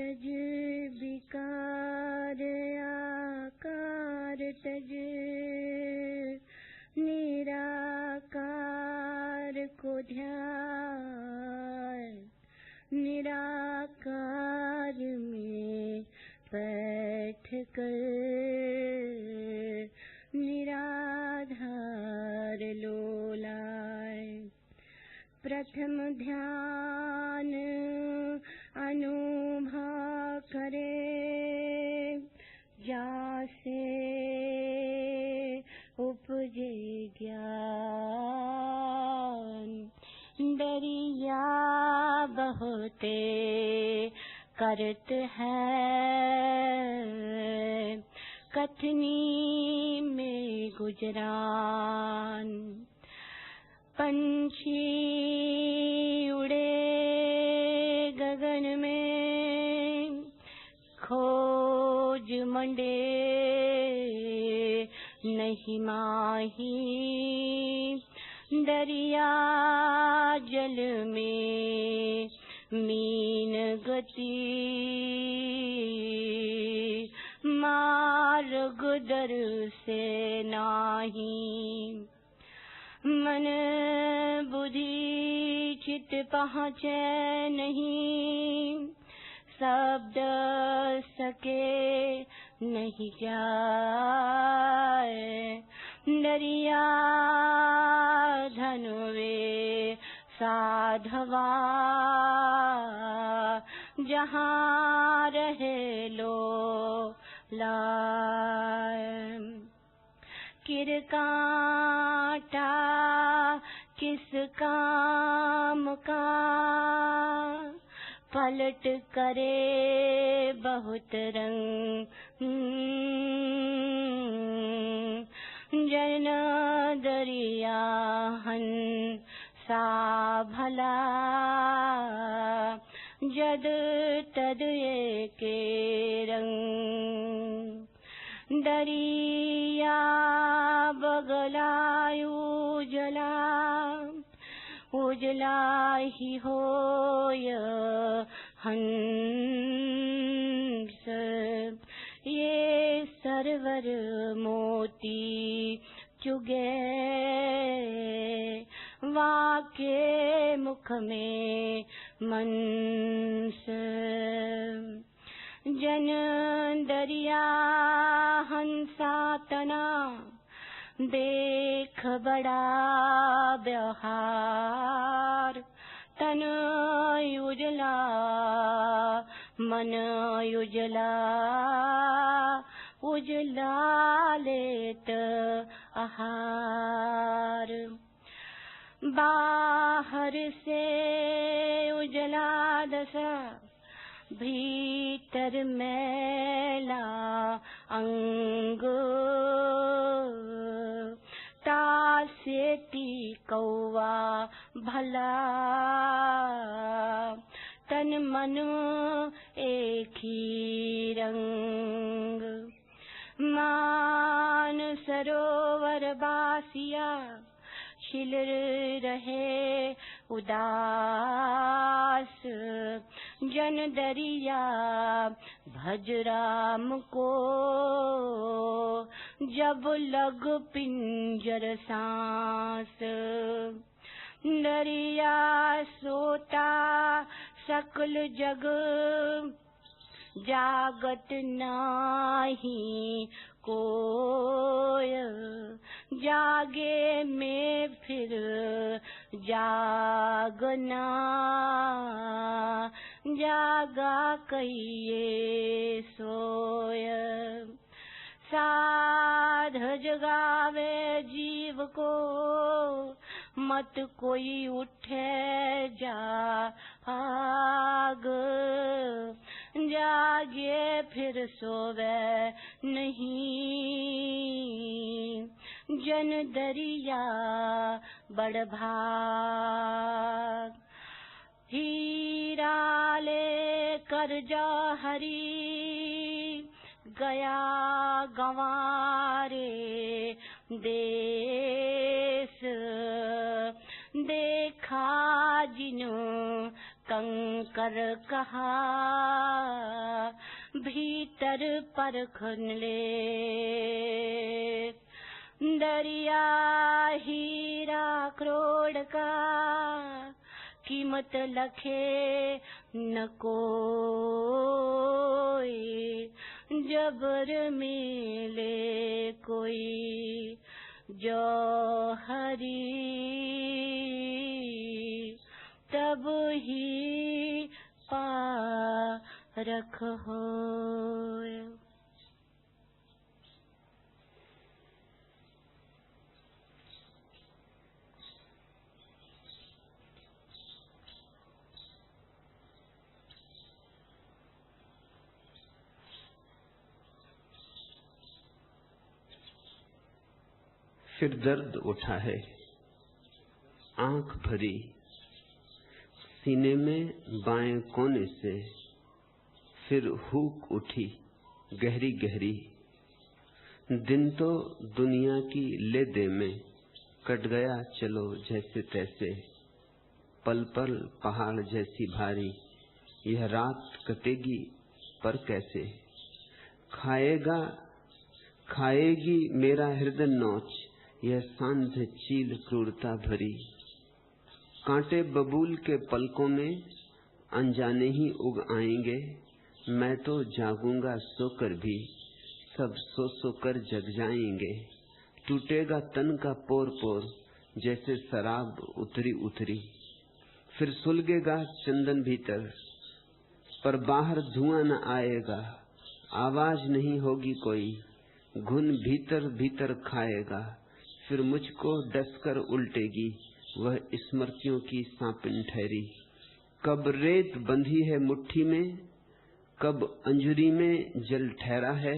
तज विकार आकार तज निराकार को ध्यान निराकार में बैठ कर निराधार लोलाय। प्रथम ध्यान अनुभव करे जासे उपजे ज्ञान। दरिया बहुते करत है कथनी में गुजरान। पंछी उड़े गगन में खोज मंडे नहीं माही। दरिया जल में मीन गति मार्ग दर से नाही। मन बुद्धि चित पहुँचे नहीं शब्द सके नहीं जाए। दरिया धनुवे साधवा जहाँ रहे लो लाए। किरकाटा किस काम का पलट करे बहुत रंग। जन दरिया हंसा भला जद तद एके रंग। दरिया बगलायु जला उजला ही होय हंस। ये सरवर मोती चुगे वाके मुख में मंस। जन दरिया हंसा तना देख बड़ा व्यवहार। तन उजला मन उजला उजला लेत आहार। बाहर से उजला दशा भीतर मैला अंग। तासेती कौवा भला तन मन एक ही रंग। मान सरोवर बासिया खिल रहे उदास। जन दरिया भज राम को जब लग पिंजर सांस। दरिया सोता सकल जग जागत नाही कोय। जागे में फिर जागना जागा कहिए सोय। साध जगावे जीव को मत कोई उठे जाग। जागे फिर सोवे नहीं जन दरिया बड़ भाग। हीरा ले कर जा हरी गया गंवारे देश। देखा जिन्हों कंकर कहा भीतर परख ले। दरिया हीरा करोड़ का कीमत लखे न कोई। जबर मिले कोई जौहरी तब ही पारख होय। फिर दर्द उठा है आंख भरी, सीने में बाएं कोने से फिर हूक उठी गहरी गहरी। दिन तो दुनिया की ले दे में कट गया चलो जैसे तैसे, पल पल पहाड़ जैसी भारी यह रात कटेगी पर कैसे। खाएगी मेरा हृदय नोच यह सांध्य चील क्रूरता भरी। कांटे बबूल के पलकों में अनजाने ही उग आएंगे, मैं तो जागूंगा सोकर भी सब सो सो कर जग जाएंगे। टूटेगा तन का पोर पोर जैसे शराब उतरी उतरी, फिर सुलगेगा चंदन भीतर पर बाहर धुआं न आएगा। आवाज नहीं होगी कोई, घुन भीतर भीतर खाएगा, फिर मुझको डसकर उल्टेगी वह स्मृतियों की सांपिन ठहरी। कब रेत बंधी है मुट्ठी में, कब अंजुरी में जल ठहरा है।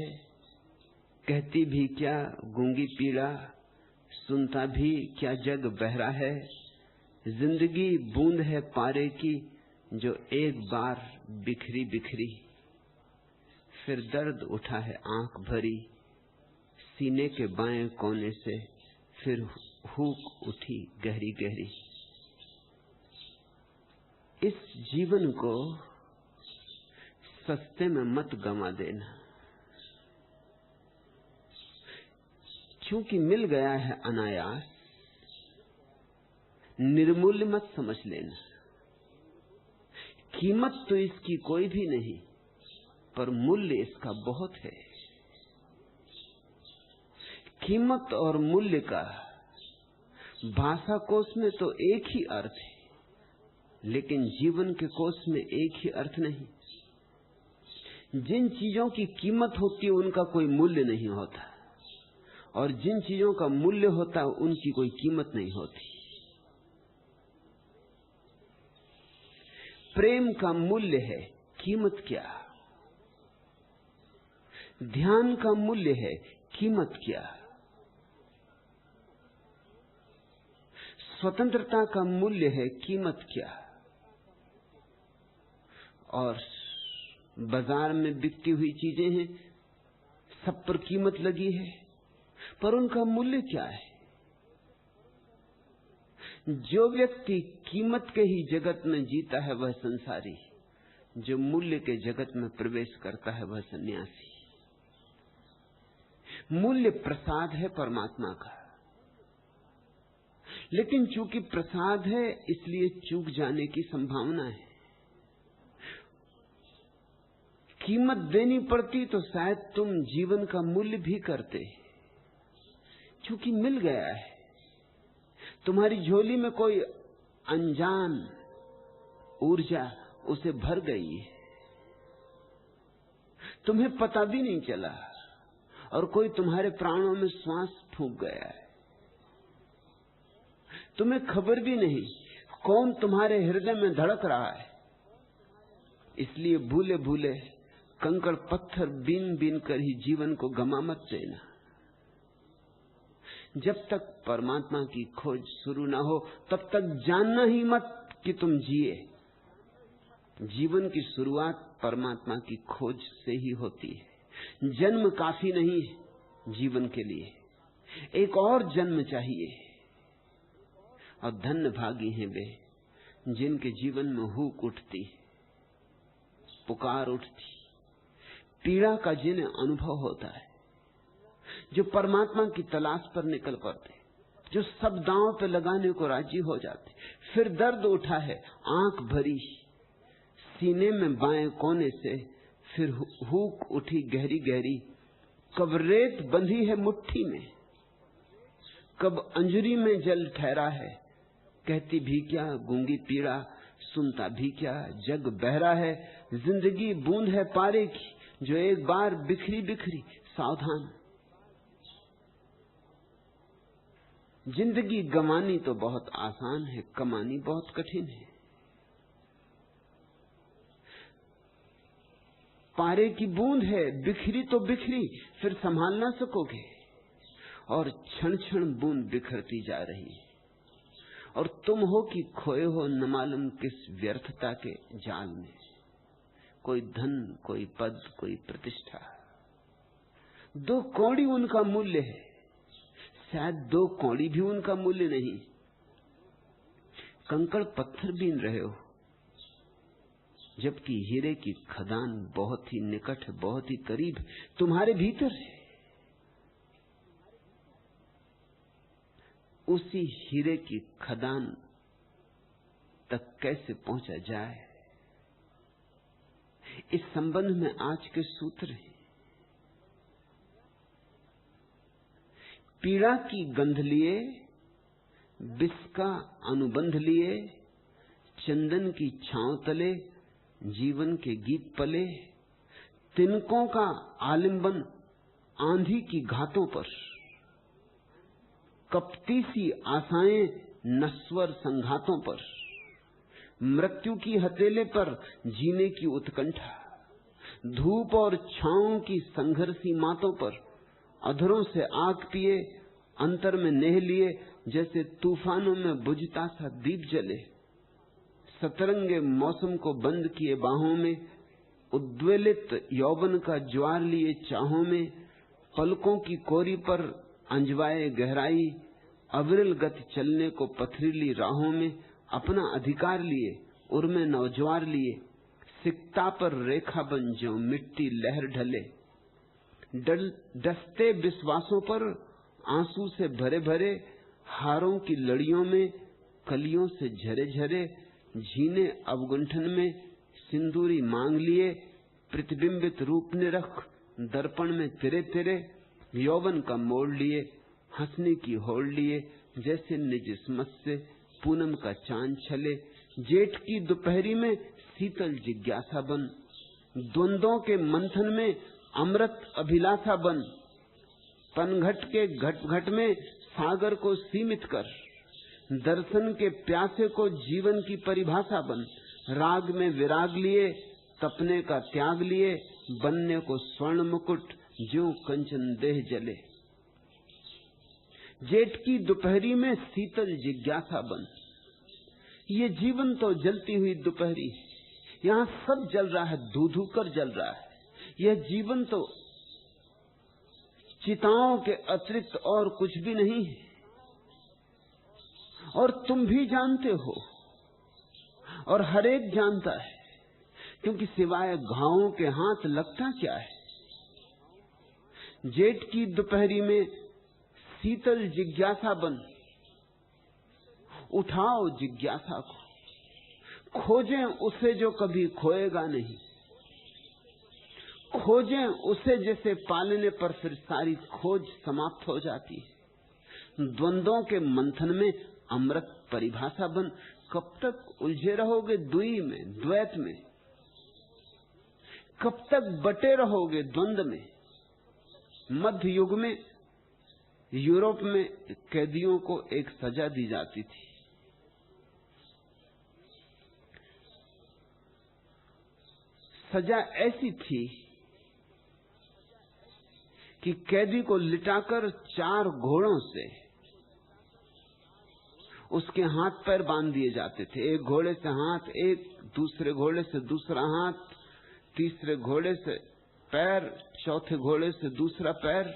कहती भी क्या गूंगी पीड़ा, सुनता भी क्या जग बहरा है। जिंदगी बूंद है पारे की जो एक बार बिखरी बिखरी। फिर दर्द उठा है आंख भरी, सीने के बाएं कोने से फिर हूक उठी गहरी गहरी। इस जीवन को सस्ते में मत गंवा देना, क्योंकि मिल गया है अनायास। निर्मूल्य मत समझ लेना। कीमत तो इसकी कोई भी नहीं, पर मूल्य इसका बहुत है। कीमत और मूल्य का भाषा कोश में तो एक ही अर्थ है, लेकिन जीवन के कोश में एक ही अर्थ नहीं। जिन चीजों की कीमत होती है उनका कोई मूल्य नहीं होता, और जिन चीजों का मूल्य होता है उनकी कोई कीमत नहीं होती। प्रेम का मूल्य है, कीमत क्या। ध्यान का मूल्य है, कीमत क्या। स्वतंत्रता का मूल्य है, कीमत क्या। और बाजार में बिकती हुई चीजें हैं, सब पर कीमत लगी है, पर उनका मूल्य क्या है। जो व्यक्ति कीमत के ही जगत में जीता है वह संसारी, जो मूल्य के जगत में प्रवेश करता है वह सन्यासी। मूल्य प्रसाद है परमात्मा का, लेकिन चूंकि प्रसाद है इसलिए चूक जाने की संभावना है। कीमत देनी पड़ती तो शायद तुम जीवन का मूल्य भी करते, क्योंकि मिल गया है। तुम्हारी झोली में कोई अनजान ऊर्जा उसे भर गई है, तुम्हें पता भी नहीं चला, और कोई तुम्हारे प्राणों में श्वास फूंक गया है। तुम्हें खबर भी नहीं कौन तुम्हारे हृदय में धड़क रहा है। इसलिए भूले भूले कंकड़ पत्थर बीन बीन कर ही जीवन को गमा मत देना। जब तक परमात्मा की खोज शुरू ना हो तब तक जानना ही मत कि तुम जिए। जीवन की शुरुआत परमात्मा की खोज से ही होती है। जन्म काफी नहीं है जीवन के लिए, एक और जन्म चाहिए। और धन्य भागी हैं वे जिनके जीवन में हुक उठती, पुकार उठती, पीड़ा का जिन्हें अनुभव होता है, जो परमात्मा की तलाश पर निकल पड़ते, जो सब दांव पे लगाने को राजी हो जाते। फिर दर्द उठा है आंख भरी सीने में बाएं कोने से, फिर हुक उठी गहरी गहरी, कब रेत बंधी है मुट्ठी में, कब अंजुरी में जल ठहरा है। कहती भी क्या गूंगी पीड़ा, सुनता भी क्या जग बहरा है। जिंदगी बूंद है पारे की, जो एक बार बिखरी बिखरी, सावधान। जिंदगी गंवानी तो बहुत आसान है, कमानी बहुत कठिन है। पारे की बूंद है, बिखरी तो बिखरी, फिर संभाल ना सकोगे, और क्षण क्षण बूंद बिखरती जा रही है, और तुम हो कि खोए हो न मालूम किस व्यर्थता के जाल में। कोई धन, कोई पद, कोई प्रतिष्ठा, 2 कौड़ी उनका मूल्य है, शायद 2 कौड़ी भी उनका मूल्य नहीं। कंकड़ पत्थर बीन रहे हो, जबकि हीरे की खदान बहुत ही निकट है, बहुत ही करीब तुम्हारे भीतर है। उसी हीरे की खदान तक कैसे पहुंचा जाए, इस संबंध में आज के सूत्र हैं। पीड़ा की गंध लिए, विष का अनुबंध लिए, चंदन की छांव तले जीवन के गीत पले। तिनकों का आलिंगन आंधी की घातों पर, कपटी सी आशाएं नश्वर संघातों पर, मृत्यु की हथेले पर जीने की उत्कंठा, धूप और छांव की संघर्षी मातों पर, अधरों से आग पिए, अंतर में नेह लिए, जैसे तूफानों में बुझता सा दीप जले। सतरंगे मौसम को बंद किए बाहों में, उद्वेलित यौवन का ज्वार लिए चाहों में, पलकों की कोरी पर अंजवाए गहराई, अविरल गति चलने को पथरीली राहों में, अपना अधिकार लिए, उर्मे नौजवार लिए, सिकता पर रेखा बन जो मिट्टी लहर ढले। डसते विश्वासों पर आंसू से भरे भरे, हारों की लड़ियों में कलियों से झरे झरे, झीने अवगुंठन में सिंदूरी मांग लिए, प्रतिबिंबित रूप ने रख दर्पण में तिरे तिरे, यौवन का मोड़ लिए, हंसने की होड़ लिए, जैसे निज स्मत से पूनम का चांद छले। जेठ की दोपहरी में शीतल जिज्ञासा बन, द्वंद्वों के मंथन में अमृत अभिलाषा बन, पनघट के घट घट में सागर को सीमित कर, दर्शन के प्यासे को जीवन की परिभाषा बन। राग में विराग लिए, तपने का त्याग लिए, बनने को स्वर्ण मुकुट ज्यों कंचन देह जले। जेठ की दोपहरी में शीतल जिज्ञासा बन। ये जीवन तो जलती हुई दोपहरी, यहाँ सब जल रहा है, धू धू कर जल रहा है। यह जीवन तो चिताओं के अतिरिक्त और कुछ भी नहीं है, और तुम भी जानते हो, और हर एक जानता है, क्योंकि सिवाय घावों के हाथ लगता क्या है। जेठ की दोपहरी में शीतल जिज्ञासा बन, उठाओ जिज्ञासा को, खोजें उसे जो कभी खोएगा नहीं, खोजें उसे जैसे पालने पर फिर सारी खोज समाप्त हो जाती है। द्वंद्वों के मंथन में अमृत परिभाषा बन। कब तक उलझे रहोगे द्वि में, द्वैत में? कब तक बटे रहोगे द्वंद्व में? मध्य युग में यूरोप में कैदियों को एक सजा दी जाती थी। सजा ऐसी थी कि कैदी को लिटाकर 4 घोड़ों से उसके हाथ पैर बांध दिए जाते थे। एक घोड़े से हाथ, एक दूसरे घोड़े से दूसरा हाथ, तीसरे घोड़े से पैर, चौथे घोड़े से दूसरा पैर,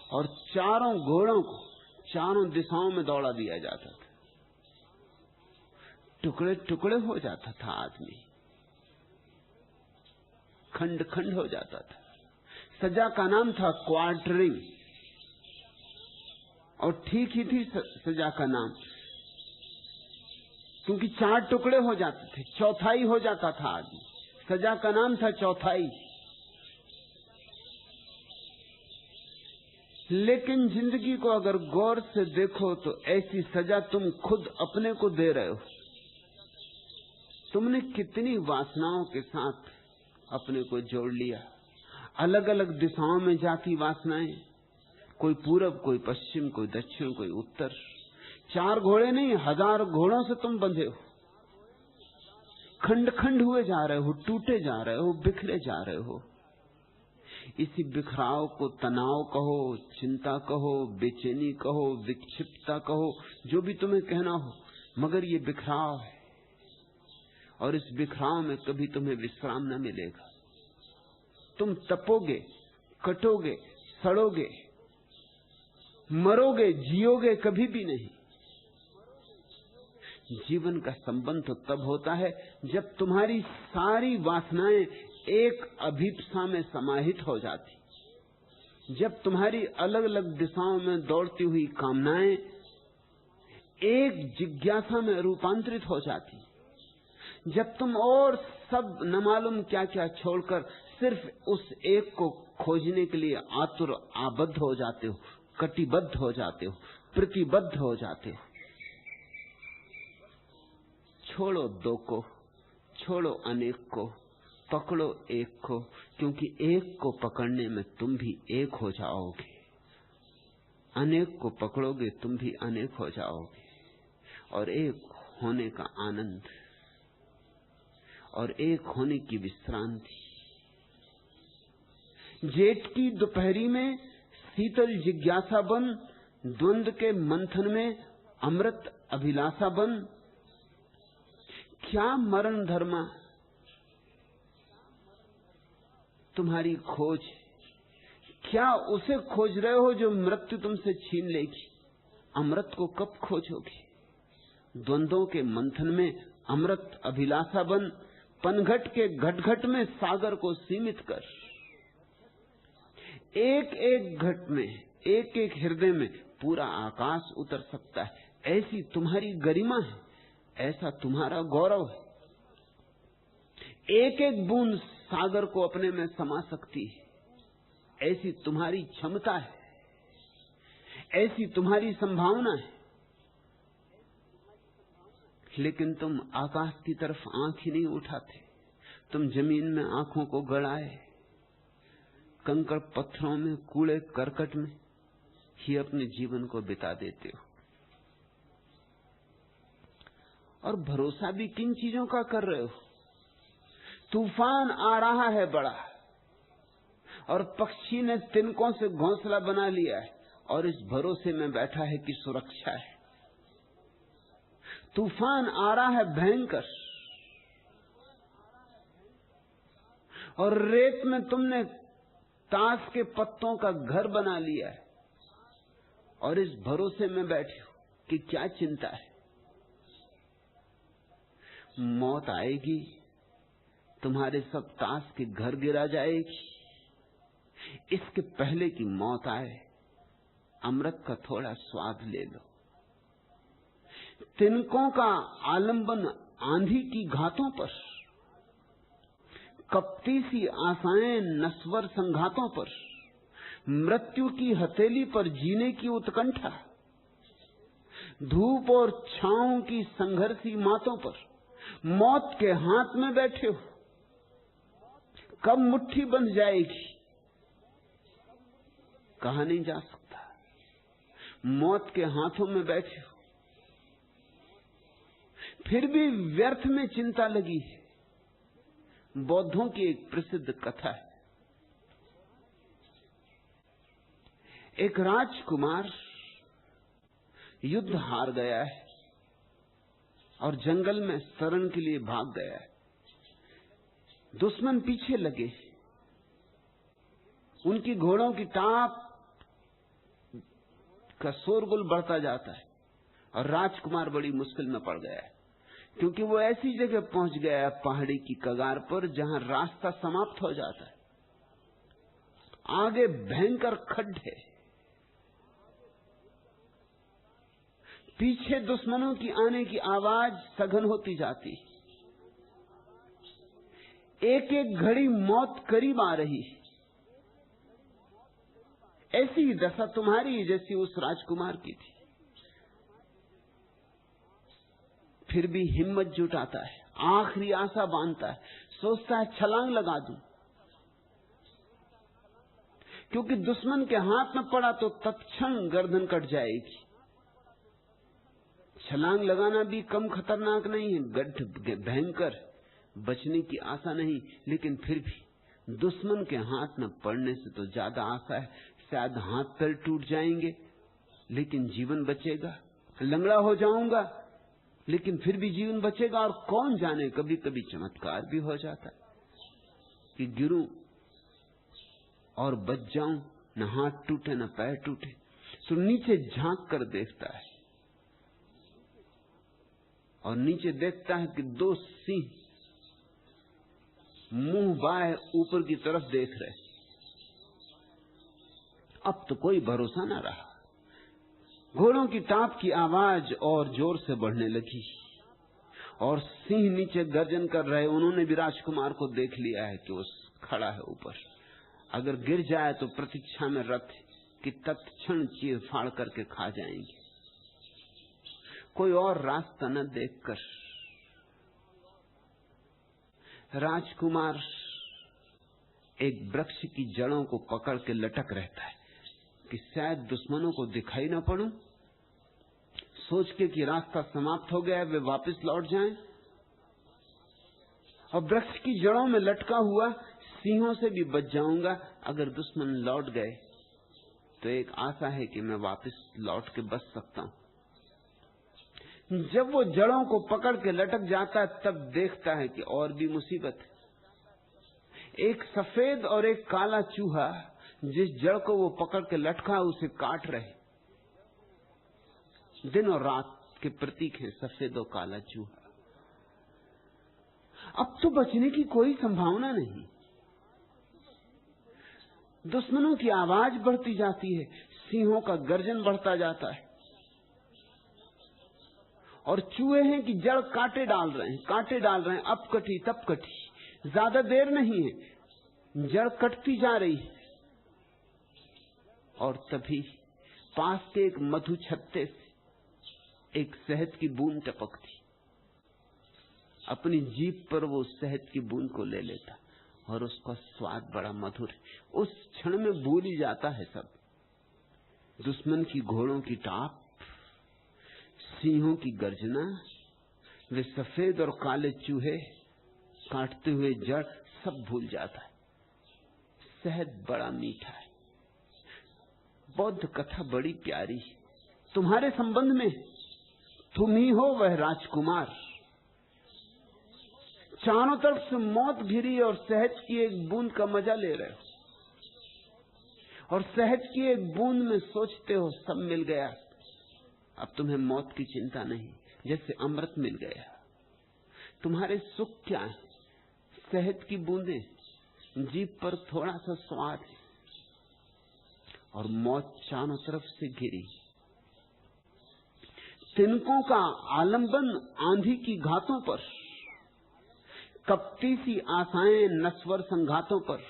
और चारों घोड़ों को चारों दिशाओं में दौड़ा दिया जाता था। टुकड़े टुकड़े हो जाता था आदमी, खंड खंड हो जाता था। सजा का नाम था क्वार्टरिंग, और ठीक ही थी सजा का नाम, क्योंकि 4 टुकड़े हो जाते थे, चौथाई हो जाता था आदमी। सजा का नाम था चौथाई। लेकिन जिंदगी को अगर गौर से देखो तो ऐसी सजा तुम खुद अपने को दे रहे हो। तुमने कितनी वासनाओं के साथ अपने को जोड़ लिया, अलग अलग दिशाओं में जाती वासनाएं, कोई पूरब, कोई पश्चिम, कोई दक्षिण, कोई उत्तर। 4 घोड़े नहीं, 1000 घोड़ों से तुम बंधे हो, खंड खंड हुए जा रहे हो, टूटे जा रहे हो, बिखरे जा रहे हो। इसी बिखराव को तनाव कहो, चिंता कहो, बेचैनी कहो, विक्षिप्तता कहो, जो भी तुम्हें कहना हो, मगर ये बिखराव है, और इस बिखराव में कभी तुम्हें विश्राम न मिलेगा। तुम तपोगे, कटोगे, सड़ोगे, मरोगे, जियोगे कभी भी नहीं। जीवन का संबंध तो तब होता है जब तुम्हारी सारी वासनाएं एक अभिप्सा में समाहित हो जाती, जब तुम्हारी अलग अलग दिशाओं में दौड़ती हुई कामनाएं एक जिज्ञासा में रूपांतरित हो जाती, जब तुम और सब न मालूम क्या क्या छोड़कर सिर्फ उस एक को खोजने के लिए आतुर आबद्ध हो जाते हो, कटिबद्ध हो जाते हो, प्रतिबद्ध हो जाते हो। छोड़ो 2 को, छोड़ो अनेक को, पकड़ो एक को, क्योंकि एक को पकड़ने में तुम भी एक हो जाओगे। अनेक को पकड़ोगे तुम भी अनेक हो जाओगे, और एक होने का आनंद और एक होने की विश्रांति। जेठ की दोपहरी में शीतल जिज्ञासा बन, द्वंद्व के मंथन में अमृत अभिलाषा बन। क्या मरण धर्मा तुम्हारी खोज? क्या उसे खोज रहे हो जो मृत्यु तुमसे छीन लेगी? अमृत को कब खोजोगे? द्वंद्वों के मंथन में अमृत अभिलाषा बन, पनघट के घट-घट में सागर को सीमित कर। एक एक घट में, एक एक हृदय में पूरा आकाश उतर सकता है। ऐसी तुम्हारी गरिमा है, ऐसा तुम्हारा गौरव है। एक एक बूंद सागर को अपने में समा सकती है, ऐसी तुम्हारी क्षमता है, ऐसी तुम्हारी संभावना है। लेकिन तुम आकाश की तरफ आंख ही नहीं उठाते, तुम जमीन में आंखों को गड़ाए, कंकड़ पत्थरों में, कूड़े करकट में ही अपने जीवन को बिता देते हो। और भरोसा भी किन चीजों का कर रहे हो? तूफान आ रहा है बड़ा, और पक्षी ने तिनकों से घोंसला बना लिया है, और इस भरोसे में बैठा है कि सुरक्षा है। तूफान आ रहा है भयंकर, और रेत में तुमने ताश के पत्तों का घर बना लिया है, और इस भरोसे में बैठे हो कि क्या चिंता है। मौत आएगी, तुम्हारे सब ताश के घर गिरा जाएगी। इसके पहले कि मौत आए, अमृत का थोड़ा स्वाद ले लो। तिनकों का आलंबन आंधी की घातों पर, कपटी सी आशाएं नस्वर संघातों पर, मृत्यु की हथेली पर जीने की उत्कंठा, धूप और छांव की संघर्षी मातों पर, मौत के हाथ में बैठे हो। कब मुट्ठी बंध जाएगी कहा नहीं जा सकता। मौत के हाथों में बैठे हो, फिर भी व्यर्थ में चिंता लगी है। बौद्धों की एक प्रसिद्ध कथा है। एक राजकुमार युद्ध हार गया है और जंगल में शरण के लिए भाग गया है। दुश्मन पीछे लगे, उनकी घोड़ों की टाप का शोरगुल बढ़ता जाता है और राजकुमार बड़ी मुश्किल में पड़ गया है। क्योंकि वो ऐसी जगह पहुंच गया है पहाड़ी की कगार पर जहां रास्ता समाप्त हो जाता है, आगे भयंकर खड्डे, पीछे दुश्मनों की आने की आवाज सघन होती जाती, एक एक घड़ी मौत करीब आ रही। ऐसी ही दशा तुम्हारी जैसी उस राजकुमार की थी। फिर भी हिम्मत जुटाता है, आखिरी आशा बांधता है, सोचता है छलांग लगा दूं, क्योंकि दुश्मन के हाथ में पड़ा तो तत्क्षण गर्दन कट जाएगी। छलांग लगाना भी कम खतरनाक नहीं है, गड्ढ भयंकर, बचने की आशा नहीं, लेकिन फिर भी दुश्मन के हाथ में पड़ने से तो ज्यादा आशा है। शायद हाथ पैर टूट जाएंगे लेकिन जीवन बचेगा, लंगड़ा हो जाऊंगा लेकिन फिर भी जीवन बचेगा, और कौन जाने कभी कभी चमत्कार भी हो जाता है कि गिरूं और बच जाऊं, न हाथ टूटे न पैर टूटे। तो नीचे झांक कर देखता है और नीचे देखता है कि दो सिंह मुंह बाएं ऊपर की तरफ देख रहे। अब तो कोई भरोसा न रहा। घोड़ों की टाप की आवाज और जोर से बढ़ने लगी और सिंह नीचे गर्जन कर रहे। उन्होंने भी राजकुमार को देख लिया है कि वो खड़ा है ऊपर, अगर गिर जाए तो प्रतीक्षा में रथ कि तत्क्षण चीर फाड़ करके खा जाएंगे। कोई और रास्ता न देखकर राजकुमार एक वृक्ष की जड़ों को पकड़ के लटक रहता है कि शायद दुश्मनों को दिखाई न पड़ूं, सोच के कि रास्ता समाप्त हो गया है, वे वापस लौट जाएं। और वृक्ष की जड़ों में लटका हुआ सिंहों से भी बच जाऊंगा, अगर दुश्मन लौट गए तो एक आशा है कि मैं वापस लौट के बच सकता हूं। जब वो जड़ों को पकड़ के लटक जाता है तब देखता है कि और भी मुसीबत है। एक सफेद और एक काला चूहा जिस जड़ को वो पकड़ के लटका उसे काट रहे। दिन और रात के प्रतीक है सफेद और काला चूहा। अब तो बचने की कोई संभावना नहीं। दुश्मनों की आवाज बढ़ती जाती है, सिंहों का गर्जन बढ़ता जाता है और चूहे हैं कि जड़ कांटे डाल रहे हैं, अब कटी तब कटी, ज्यादा देर नहीं है, जड़ कटती जा रही है। और तभी पास के एक मधु छत्ते से एक शहद की बूंद टपकती। अपनी जीभ पर वो शहद की बूंद को ले लेता और उसका स्वाद बड़ा मधुर है। उस क्षण में भूल ही जाता है सब, दुश्मन की घोड़ों की टाप, सिंहों की गर्जना, वे सफेद और काले चूहे, काटते हुए जड़, सब भूल जाता है। शहद बड़ा मीठा है। बौद्ध कथा बड़ी प्यारी है। तुम्हारे संबंध में तुम ही हो वह राजकुमार। चारों तरफ से मौत घिरी और शहद की एक बूंद का मजा ले रहे हो, और शहद की एक बूंद में सोचते हो सब मिल गया, अब तुम्हें मौत की चिंता नहीं, जैसे अमृत मिल गया। तुम्हारे सुख क्या है? शहद की बूंदें, जीभ पर थोड़ा सा स्वाद है, और मौत चारों तरफ से घिरी। तिनकों का आलंबन आंधी की घातों पर, कपटी सी आशाएं नश्वर संघातों पर,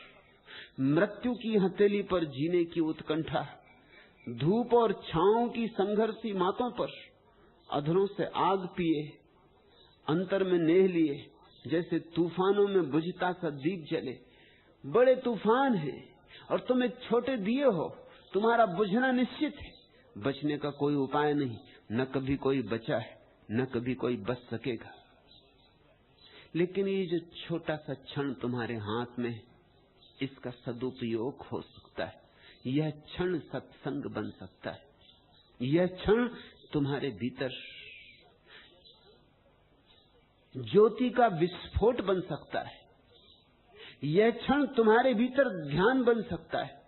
मृत्यु की हथेली पर जीने की उत्कंठा, धूप और छांव की संघर्षी मातों पर, अधरों से आग पिए, अंतर में नेह लिए, जैसे तूफानों में बुझता सा दीप जले। बड़े तूफान हैं और तुम एक छोटे दिए हो, तुम्हारा बुझना निश्चित है, बचने का कोई उपाय नहीं, न कभी कोई बचा है, न कभी कोई बच सकेगा। लेकिन ये जो छोटा सा क्षण तुम्हारे हाथ में, इसका सदुपयोग हो सकता है। यह क्षण सत्संग बन सकता है। यह क्षण तुम्हारे भीतर ज्योति का विस्फोट बन सकता है। यह क्षण तुम्हारे भीतर ध्यान बन सकता है।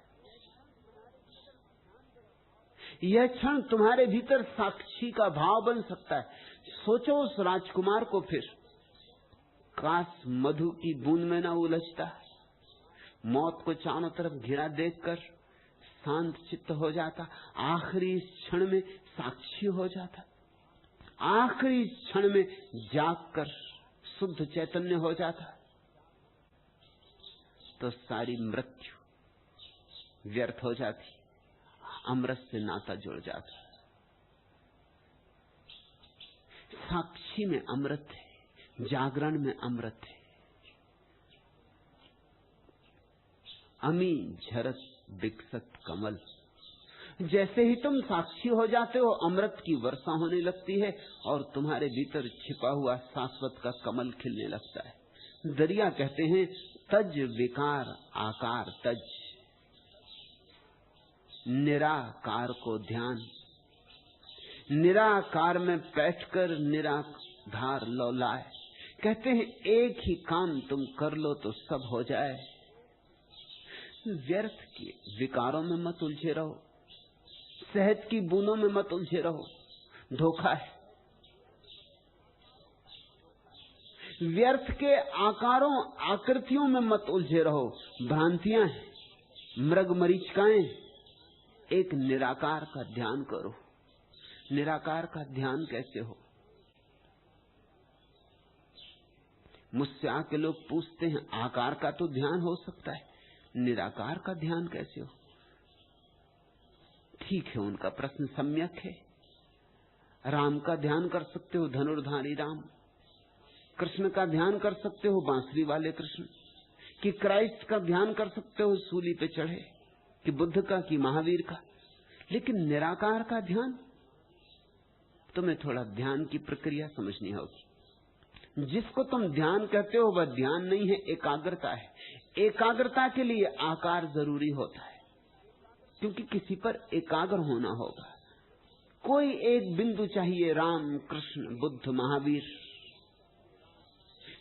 यह क्षण तुम्हारे भीतर साक्षी का भाव बन सकता है। सोचो उस राजकुमार को फिर, काश मधु की बूंद में ना उलझता, मौत को चारों तरफ घिरा देखकर शांत चित्त हो जाता, आखिरी क्षण में साक्षी हो जाता, आखिरी क्षण में जागकर शुद्ध चैतन्य हो जाता, तो सारी मृत्यु व्यर्थ हो जाती, अमृत से नाता जुड़ जाता। साक्षी में अमृत है, जागरण में अमृत है। अमी झरत विकसत कमल, जैसे ही तुम साक्षी हो जाते हो अमृत की वर्षा होने लगती है और तुम्हारे भीतर छिपा हुआ शाश्वत का कमल खिलने लगता है। दरिया कहते हैं तज विकार आकार तज, निराकार को ध्यान, निराकार में बैठकर निराधार लौलाए। कहते हैं एक ही काम तुम कर लो तो सब हो जाए। व्यर्थ के विकारों में मत उलझे रहो, शहद की बूंदों में मत उलझे रहो, धोखा है। व्यर्थ के आकारों आकृतियों में मत उलझे रहो, भ्रांतियां हैं, मृग मरीचिकाएं। एक निराकार का ध्यान करो। निराकार का ध्यान कैसे हो? मुझसे आके लोग पूछते हैं आकार का तो ध्यान हो सकता है, निराकार का ध्यान कैसे हो? ठीक है, उनका प्रश्न सम्यक है। राम का ध्यान कर सकते हो, धनुर्धारी राम। कृष्ण का ध्यान कर सकते हो, बांसुरी वाले कृष्ण। कि क्राइस्ट का ध्यान कर सकते हो, सूली पे चढ़े। कि बुद्ध का, कि महावीर का। लेकिन निराकार का ध्यान, तुम्हें थोड़ा ध्यान की प्रक्रिया समझनी होगी। जिसको तुम ध्यान कहते हो वह ध्यान नहीं है, एकाग्रता है। एकाग्रता के लिए आकार जरूरी होता है, क्योंकि किसी पर एकाग्र होना होगा। कोई एक बिंदु चाहिए, राम, कृष्ण, बुद्ध, महावीर।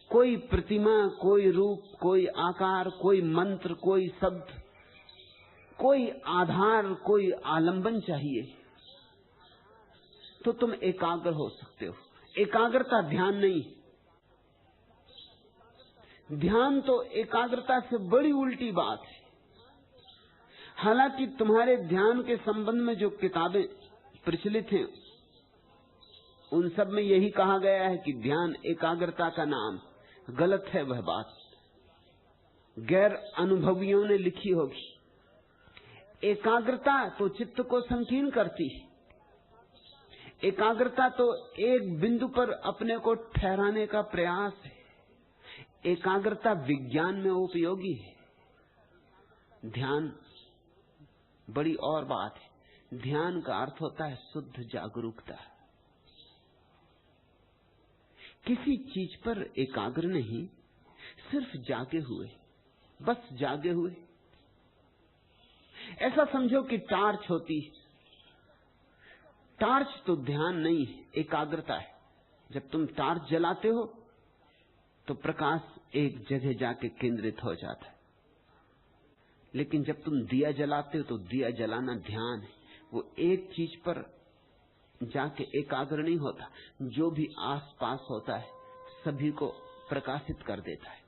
कोई प्रतिमा, कोई रूप, कोई आकार, कोई मंत्र, कोई शब्द, कोई आधार, कोई आलंबन चाहिए, तो तुम एकाग्र हो सकते हो। एकाग्रता ध्यान नहीं। ध्यान तो एकाग्रता से बड़ी उल्टी बात है। हालांकि तुम्हारे ध्यान के संबंध में जो किताबें प्रचलित हैं उन सब में यही कहा गया है कि ध्यान एकाग्रता का नाम। गलत है वह बात, गैर अनुभवियों ने लिखी होगी। एकाग्रता तो चित्त को संकीर्ण करती है। एकाग्रता तो एक बिंदु पर अपने को ठहराने का प्रयास है। एकाग्रता विज्ञान में उपयोगी है। ध्यान बड़ी और बात है। ध्यान का अर्थ होता है शुद्ध जागरूकता। किसी चीज पर एकाग्र नहीं, सिर्फ जागे हुए, बस जागे हुए। ऐसा समझो कि टार्च होती है। टार्च तो ध्यान नहीं है, एकाग्रता है। जब तुम टार्च जलाते हो तो प्रकाश एक जगह जाके केंद्रित हो जाता है, लेकिन जब तुम दिया जलाते हो तो दिया जलाना ध्यान है। वो एक चीज पर जाके एकाग्र नहीं होता, जो भी आसपास होता है सभी को प्रकाशित कर देता है।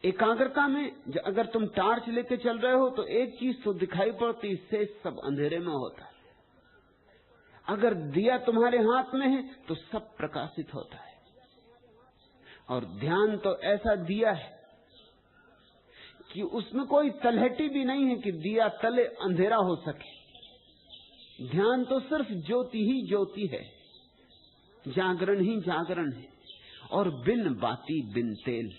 एकाग्रता में अगर तुम टार्च लेके चल रहे हो तो एक चीज तो दिखाई पड़ती, शेष सब अंधेरे में होता है। अगर दिया तुम्हारे हाथ में है तो सब प्रकाशित होता है। और ध्यान तो ऐसा दिया है कि उसमें कोई तलहटी भी नहीं है कि दिया तले अंधेरा हो सके। ध्यान तो सिर्फ ज्योति ही ज्योति है, जागरण ही जागरण है, और बिन बाती बिन तेल।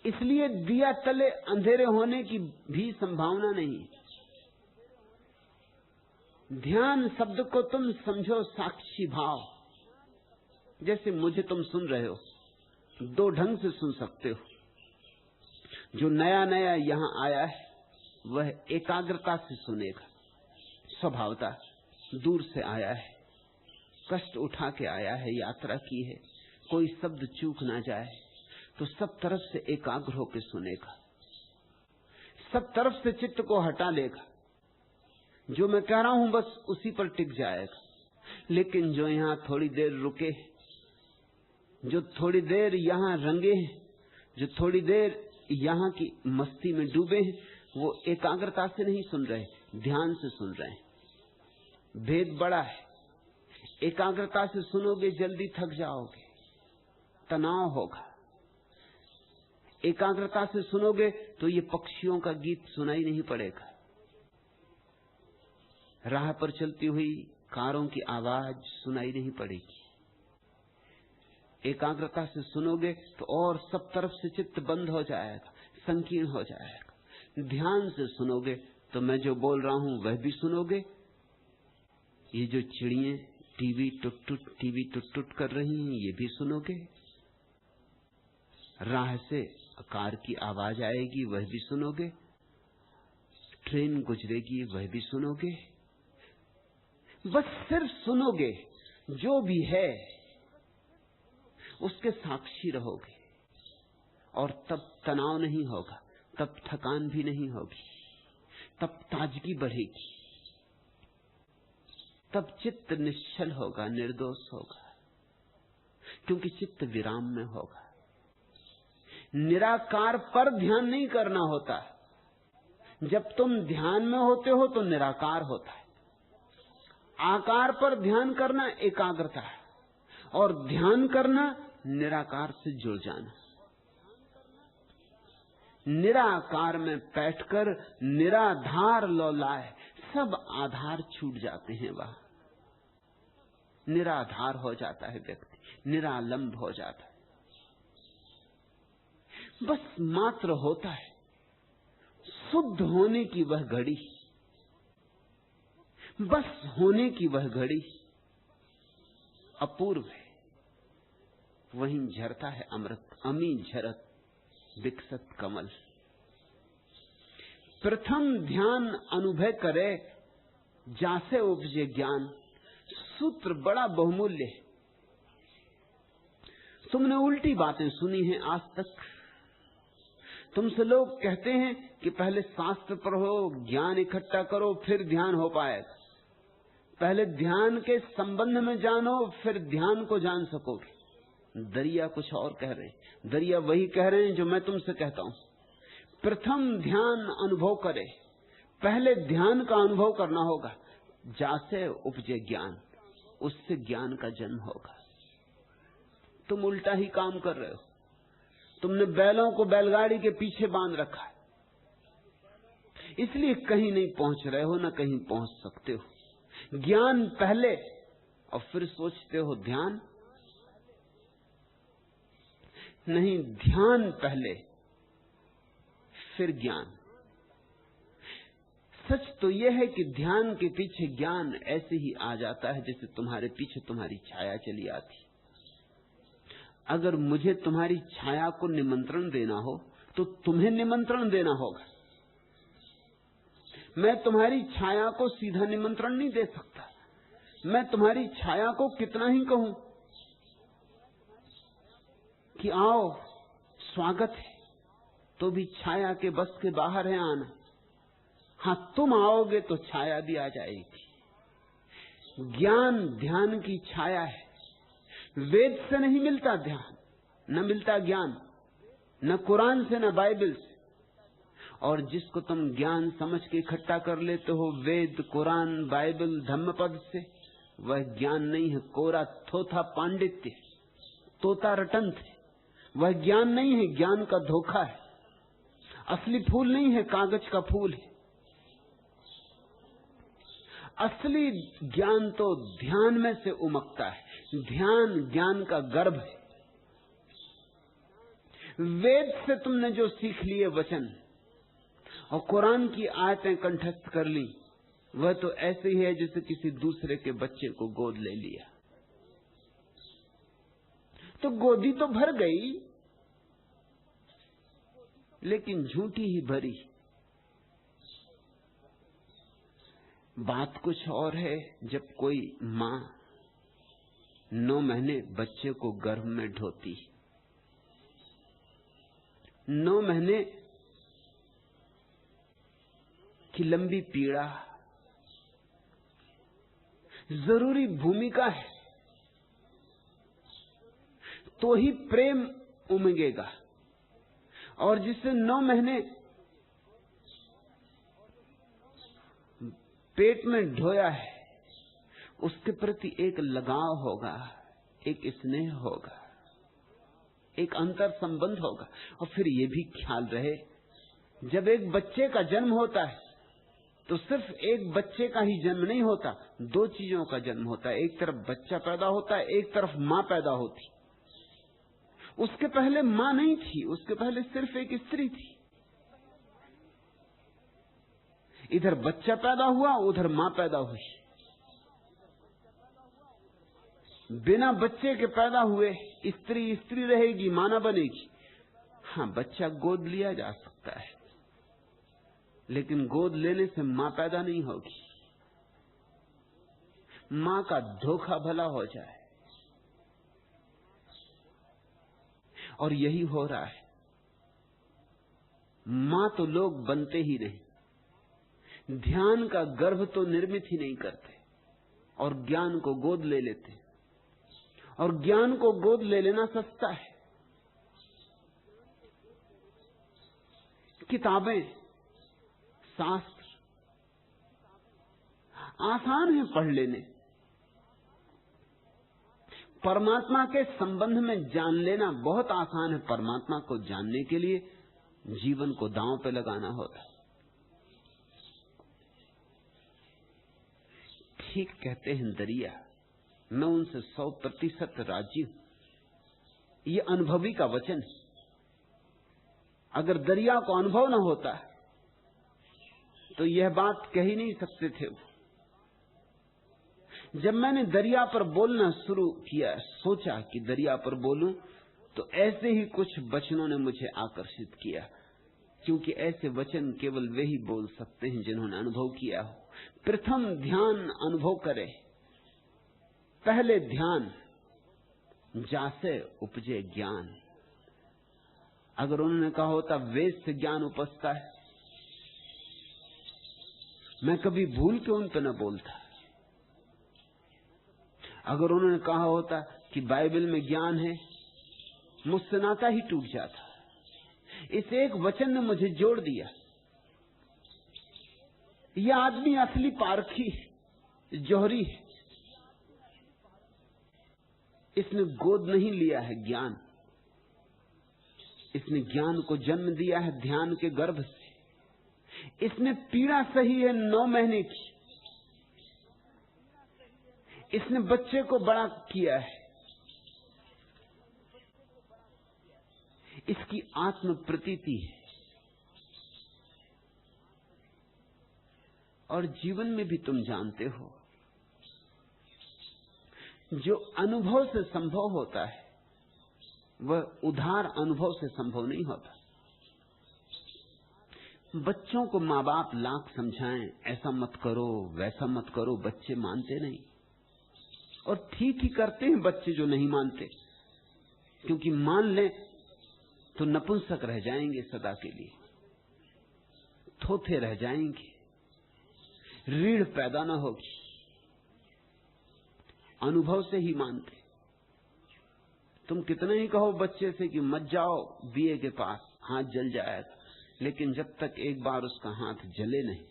इसलिए दिया तले अंधेरे होने की भी संभावना नहीं। ध्यान शब्द को तुम समझो साक्षी भाव। जैसे मुझे तुम सुन रहे हो, दो ढंग से सुन सकते हो। जो नया नया यहां आया है वह एकाग्रता से सुनेगा, स्वभावता। दूर से आया है, कष्ट उठा के आया है, यात्रा की है, कोई शब्द चूक ना जाए तो सब तरफ से एकाग्र होकर सुनेगा, सब तरफ से चित्त को हटा लेगा। जो मैं कह रहा हूं बस उसी पर टिक जाएगा। लेकिन जो यहां थोड़ी देर रुके, जो थोड़ी देर यहां रंगे, जो थोड़ी देर यहां की मस्ती में डूबे हैं, वो एकाग्रता से नहीं सुन रहे, ध्यान से सुन रहे हैं। भेद बड़ा है। एकाग्रता से सुनोगे जल्दी थक जाओगे, तनाव होगा। एकाग्रता से सुनोगे तो ये पक्षियों का गीत सुनाई नहीं पड़ेगा, राह पर चलती हुई कारों की आवाज सुनाई नहीं पड़ेगी। एकाग्रता से सुनोगे तो और सब तरफ से चित्त बंद हो जाएगा, संकीर्ण हो जाएगा। ध्यान से सुनोगे तो मैं जो बोल रहा हूं वह भी सुनोगे। ये जो चिड़ियां टीवी टुट टुट कर रही हैं ये भी सुनोगे। राह से कार की आवाज आएगी वह भी सुनोगे। ट्रेन गुजरेगी वह भी सुनोगे। बस सिर्फ सुनोगे, जो भी है उसके साक्षी रहोगे। और तब तनाव नहीं होगा, तब थकान भी नहीं होगी, तब ताजगी बढ़ेगी, तब चित्त निश्चल होगा, निर्दोष होगा, क्योंकि चित्त विराम में होगा। निराकार पर ध्यान नहीं करना होता। जब तुम ध्यान में होते हो तो निराकार होता है। आकार पर ध्यान करना एकाग्रता है, और ध्यान करना निराकार से जुड़ जाना। निराकार में बैठकर निराधार लौलाए, सब आधार छूट जाते हैं। वहां निराधार हो जाता है व्यक्ति, निरालंब हो जाता है। बस मात्र होता है। शुद्ध होने की वह घड़ी, बस होने की वह घड़ी अपूर्व है। वहीं झरता है अमृत, अमी झरत विकसत कमल। प्रथम ध्यान अनुभव करे, जासे उपजे ज्ञान। सूत्र बड़ा बहुमूल्य है। तुमने उल्टी बातें सुनी हैं आज तक। तुमसे लोग कहते हैं कि पहले शास्त्र पढ़ो, ज्ञान इकट्ठा करो, फिर ध्यान हो पाएगा। पहले ध्यान के संबंध में जानो, फिर ध्यान को जान सकोगे। दरिया कुछ और कह रहे हैं। दरिया वही कह रहे हैं जो मैं तुमसे कहता हूं। प्रथम ध्यान अनुभव करे, पहले ध्यान का अनुभव करना होगा। जासे उपजे ज्ञान, उससे ज्ञान का जन्म होगा। तुम उल्टा ही काम कर रहे हो। तुमने बैलों को बैलगाड़ी के पीछे बांध रखा है, इसलिए कहीं नहीं पहुंच रहे हो, ना कहीं पहुंच सकते हो। ज्ञान पहले और फिर सोचते हो ध्यान। नहीं, ध्यान पहले फिर ज्ञान। सच तो यह है कि ध्यान के पीछे ज्ञान ऐसे ही आ जाता है जैसे तुम्हारे पीछे तुम्हारी छाया चली आती। अगर मुझे तुम्हारी छाया को निमंत्रण देना हो तो तुम्हें निमंत्रण देना होगा। मैं तुम्हारी छाया को सीधा निमंत्रण नहीं दे सकता। मैं तुम्हारी छाया को कितना ही कहूं कि आओ, स्वागत है, तो भी छाया के बस के बाहर है आना। हां, तुम आओगे तो छाया भी आ जाएगी। ज्ञान ध्यान की छाया है। वेद से नहीं मिलता ध्यान, न मिलता ज्ञान, न कुरान से, न बाइबल से। और जिसको तुम ज्ञान समझ के इकट्ठा कर लेते हो वेद, कुरान, बाइबल, धम्मपद से, वह ज्ञान नहीं है, कोरा थोथा पांडित्य, तोता रटंत है। वह ज्ञान नहीं है, ज्ञान का धोखा है। असली फूल नहीं है, कागज का फूल है। असली ज्ञान तो ध्यान में से उमकता है। ध्यान ज्ञान का गर्भ है। वेद से तुमने जो सीख लिए वचन और कुरान की आयतें कंठस्थ कर ली, वह तो ऐसे ही है जैसे किसी दूसरे के बच्चे को गोद ले लिया। तो गोदी तो भर गई, लेकिन झूठी ही भरी। बात कुछ और है जब कोई मां 9 महीने बच्चे को गर्भ में ढोती। 9 महीने की लंबी पीड़ा, जरूरी भूमिका है, तो ही प्रेम उमगेगा। और जिससे 9 महीने पेट में ढोया है, उसके प्रति एक लगाव होगा, एक स्नेह होगा, एक अंतर संबंध होगा। और फिर ये भी ख्याल रहे, जब एक बच्चे का जन्म होता है तो सिर्फ एक बच्चे का ही जन्म नहीं होता, 2 चीजों का जन्म होता है। एक तरफ बच्चा पैदा होता है, एक तरफ मां पैदा होती। उसके पहले मां नहीं थी, उसके पहले सिर्फ एक स्त्री थी। इधर बच्चा पैदा हुआ, उधर मां पैदा हुई। बिना बच्चे के पैदा हुए स्त्री स्त्री रहेगी, मां ना बनेगी। हाँ, बच्चा गोद लिया जा सकता है, लेकिन गोद लेने से मां पैदा नहीं होगी। मां का धोखा भला हो जाए, और यही हो रहा है। मां तो लोग बनते ही नहीं, ध्यान का गर्भ तो निर्मित ही नहीं करते, और ज्ञान को गोद ले लेते। और ज्ञान को गोद ले लेना सस्ता है। किताबें, शास्त्र आसान है पढ़ लेने, परमात्मा के संबंध में जान लेना बहुत आसान है। परमात्मा को जानने के लिए जीवन को दांव पे लगाना होता है। ठीक कहते हैं दरिया, मैं उनसे 100% राजी हूं। ये अनुभवी का वचन है। अगर दरिया को अनुभव न होता तो यह बात कह ही नहीं सकते थे वो। जब मैंने दरिया पर बोलना शुरू किया, सोचा कि दरिया पर बोलूं, तो ऐसे ही कुछ वचनों ने मुझे आकर्षित किया, क्योंकि ऐसे वचन केवल वे ही बोल सकते हैं जिन्होंने अनुभव किया हो। प्रथम ध्यान अनुभव करे, पहले ध्यान जासे उपजे ज्ञान। अगर उन्होंने कहा होता वेद से ज्ञान उपजता है, मैं कभी भूल के उन पर न बोलता। अगर उन्होंने कहा होता कि बाइबल में ज्ञान है, मुझसे नाता ही टूट जाता। इस एक वचन ने मुझे जोड़ दिया। यह आदमी असली पारखी है, जौहरी है। इसने गोद नहीं लिया है ज्ञान, इसने ज्ञान को जन्म दिया है ध्यान के गर्भ से। इसने पीड़ा सही है 9 महीने की। इसने बच्चे को बड़ा किया है। इसकी आत्म प्रतीति है। और जीवन में भी तुम जानते हो, जो अनुभव से संभव होता है वह उधार अनुभव से संभव नहीं होता। बच्चों को माँ बाप लाख समझाएं, ऐसा मत करो, वैसा मत करो, बच्चे मानते नहीं। और ठीक ही करते हैं बच्चे जो नहीं मानते, क्योंकि मान लें तो नपुंसक रह जाएंगे सदा के लिए, थोथे रह जाएंगे, रीढ़ पैदा न होगी। अनुभव से ही मानते। तुम कितना ही कहो बच्चे से कि मत जाओ बीए के पास, हाथ जल जाएगा, लेकिन जब तक एक बार उसका हाथ जले नहीं,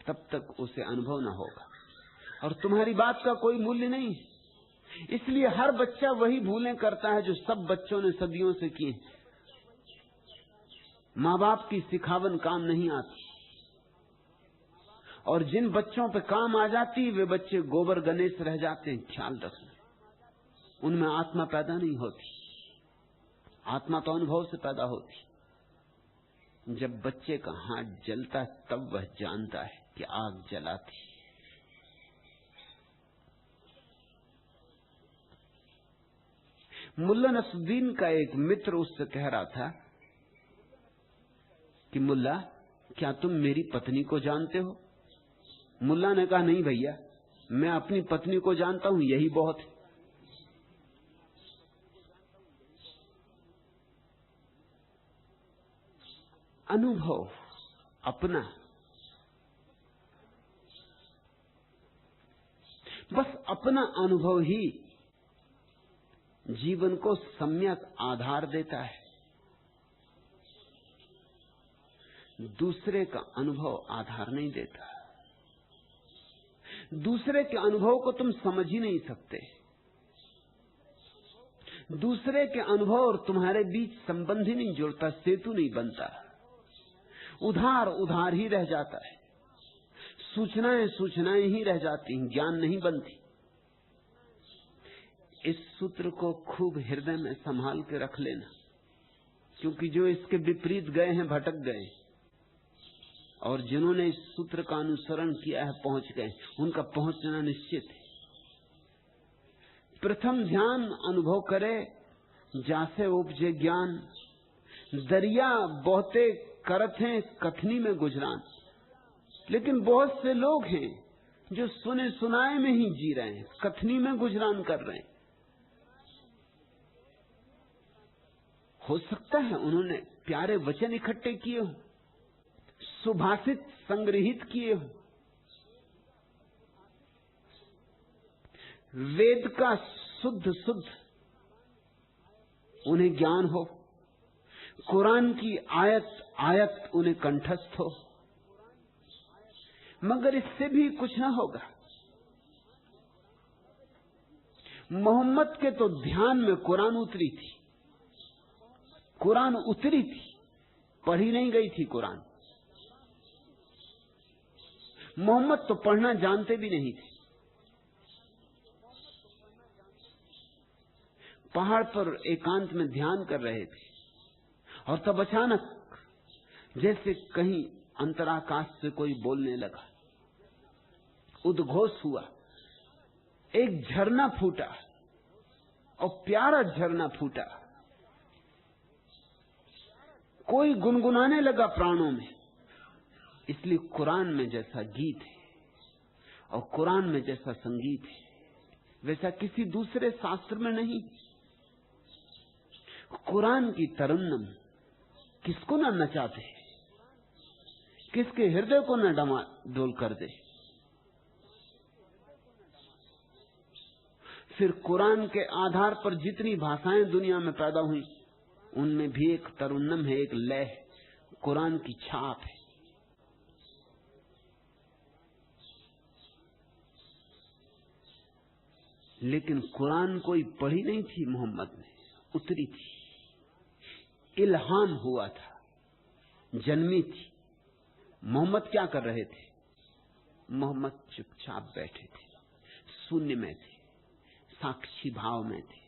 तब तक उसे अनुभव न होगा। और तुम्हारी बात का कोई मूल्य नहीं। इसलिए हर बच्चा वही भूलें करता है जो सब बच्चों ने सदियों से की। माँ बाप की सिखावन काम नहीं आती, और जिन बच्चों पे काम आ जाती वे बच्चे गोबर गणेश रह जाते हैं। ख्याल रखना, उनमें आत्मा पैदा नहीं होती। आत्मा तो अनुभव से पैदा होती। जब बच्चे का हाथ जलता है तब वह जानता है कि आग जलाती। मुल्ला नसरुद्दीन का एक मित्र उससे कह रहा था कि मुल्ला, क्या तुम मेरी पत्नी को जानते हो? मुल्ला ने कहा, नहीं भैया, मैं अपनी पत्नी को जानता हूं, यही बहुत है। अनुभव अपना। बस अपना अनुभव ही जीवन को सम्यक आधार देता है। दूसरे का अनुभव आधार नहीं देता। दूसरे के अनुभव को तुम समझ ही नहीं सकते। दूसरे के अनुभव और तुम्हारे बीच संबंध ही नहीं जुड़ता, सेतु नहीं बनता, उधार उधार ही रह जाता है। सूचनाएं सूचनाएं ही रह जाती हैं, ज्ञान नहीं बनती। इस सूत्र को खूब हृदय में संभाल के रख लेना, क्योंकि जो इसके विपरीत गए हैं भटक गए, और जिन्होंने इस सूत्र का अनुसरण किया है पहुंच गए। उनका पहुंचना निश्चित है। प्रथम ध्यान अनुभव करे जासे उपजे ज्ञान, दरिया बहुते करत हैं कथनी में गुजरान। लेकिन बहुत से लोग हैं जो सुने सुनाए में ही जी रहे हैं, कथनी में गुजरान कर रहे हैं। हो सकता है उन्होंने प्यारे वचन इकट्ठे किए हो, सुभाषित संग्रहित किए हो, वेद का शुद्ध शुद्ध उन्हें ज्ञान हो, कुरान की आयत आयत उन्हें कंठस्थ हो, मगर इससे भी कुछ ना होगा। मोहम्मद के तो ध्यान में कुरान उतरी थी, कुरान उतरी थी, पढ़ी नहीं गई थी कुरान। मोहम्मद तो पढ़ना जानते भी नहीं थे। पहाड़ पर एकांत में ध्यान कर रहे थे और तब अचानक जैसे कहीं अंतराकाश से कोई बोलने लगा, उद्घोष हुआ, एक झरना फूटा और प्यारा झरना फूटा। कोई गुनगुनाने लगा प्राणों में। इसलिए कुरान में जैसा गीत है और कुरान में जैसा संगीत है, वैसा किसी दूसरे शास्त्र में नहीं। कुरान की तरन्नुम किसको ना नचा दे, किसके हृदय को न डमाडोल कर दे। फिर कुरान के आधार पर जितनी भाषाएं दुनिया में पैदा हुई, उनमें भी एक तरन्नुम है, एक लय है, कुरान की छाप है। लेकिन कुरान कोई पढ़ी नहीं थी मोहम्मद ने, उतरी थी, इल्हाम हुआ था, जन्मी थी। मोहम्मद क्या कर रहे थे? मोहम्मद चुपचाप बैठे थे, शून्य में थे, साक्षी भाव में थे।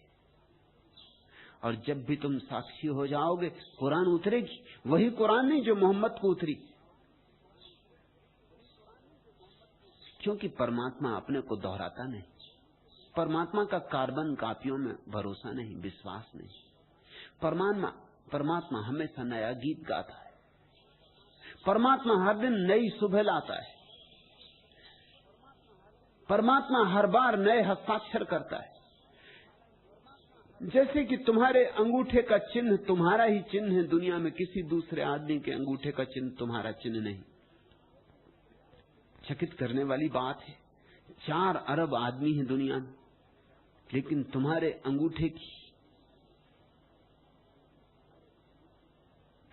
और जब भी तुम साक्षी हो जाओगे कुरान उतरेगी। वही कुरान नहीं जो मोहम्मद को उतरी, क्योंकि परमात्मा अपने को दोहराता नहीं। परमात्मा का कार्बन कापियों में भरोसा नहीं, विश्वास नहीं। परमात्मा हमेशा नया गीत गाता है। परमात्मा हर दिन नई सुबह लाता है। परमात्मा हर बार नए हस्ताक्षर करता है। जैसे कि तुम्हारे अंगूठे का चिन्ह तुम्हारा ही चिन्ह है दुनिया में, किसी दूसरे आदमी के अंगूठे का चिन्ह तुम्हारा चिन्ह नहीं। चकित करने वाली बात है, 4 अरब आदमी हैं दुनिया में, लेकिन तुम्हारे अंगूठे की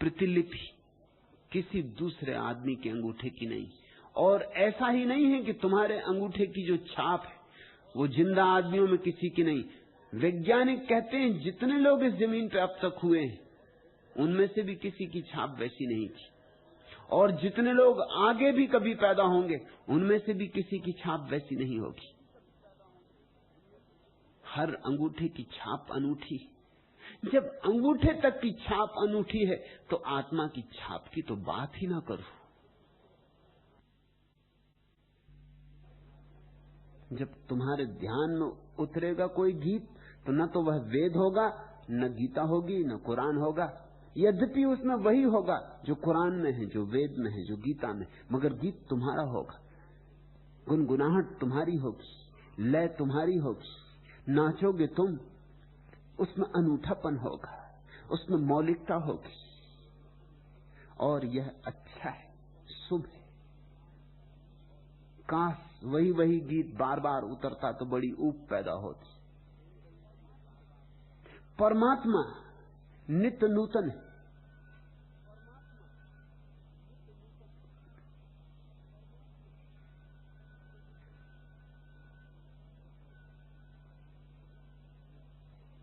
प्रतिलिपि किसी दूसरे आदमी के अंगूठे की नहीं। और ऐसा ही नहीं है कि तुम्हारे अंगूठे की जो छाप है वो जिंदा आदमियों में किसी की नहीं। वैज्ञानिक कहते हैं जितने लोग इस जमीन पे अब तक हुए हैं उनमें से भी किसी की छाप वैसी नहीं थी, और जितने लोग आगे भी कभी पैदा होंगे उनमें से भी किसी की छाप वैसी नहीं होगी। हर अंगूठे की छाप अनूठी। जब अंगूठे तक की छाप अनूठी है तो आत्मा की छाप की तो बात ही ना करो। जब तुम्हारे ध्यान में उतरेगा कोई गीत तो न तो वह वेद होगा, न गीता होगी, न कुरान होगा। यद्यपि उसमें वही होगा जो कुरान में है, जो वेद में है, जो गीता में, मगर गीत तुम्हारा होगा, गुनगुनाहट तुम्हारी होगी, लय तुम्हारी होगी, नाचोगे तुम, उसमें अनूठापन होगा, उसमें मौलिकता होगी। और यह अच्छा है, शुभ है। काश वही गीत बार बार उतरता तो बड़ी ऊब पैदा होती। परमात्मा नित्य नूतन है।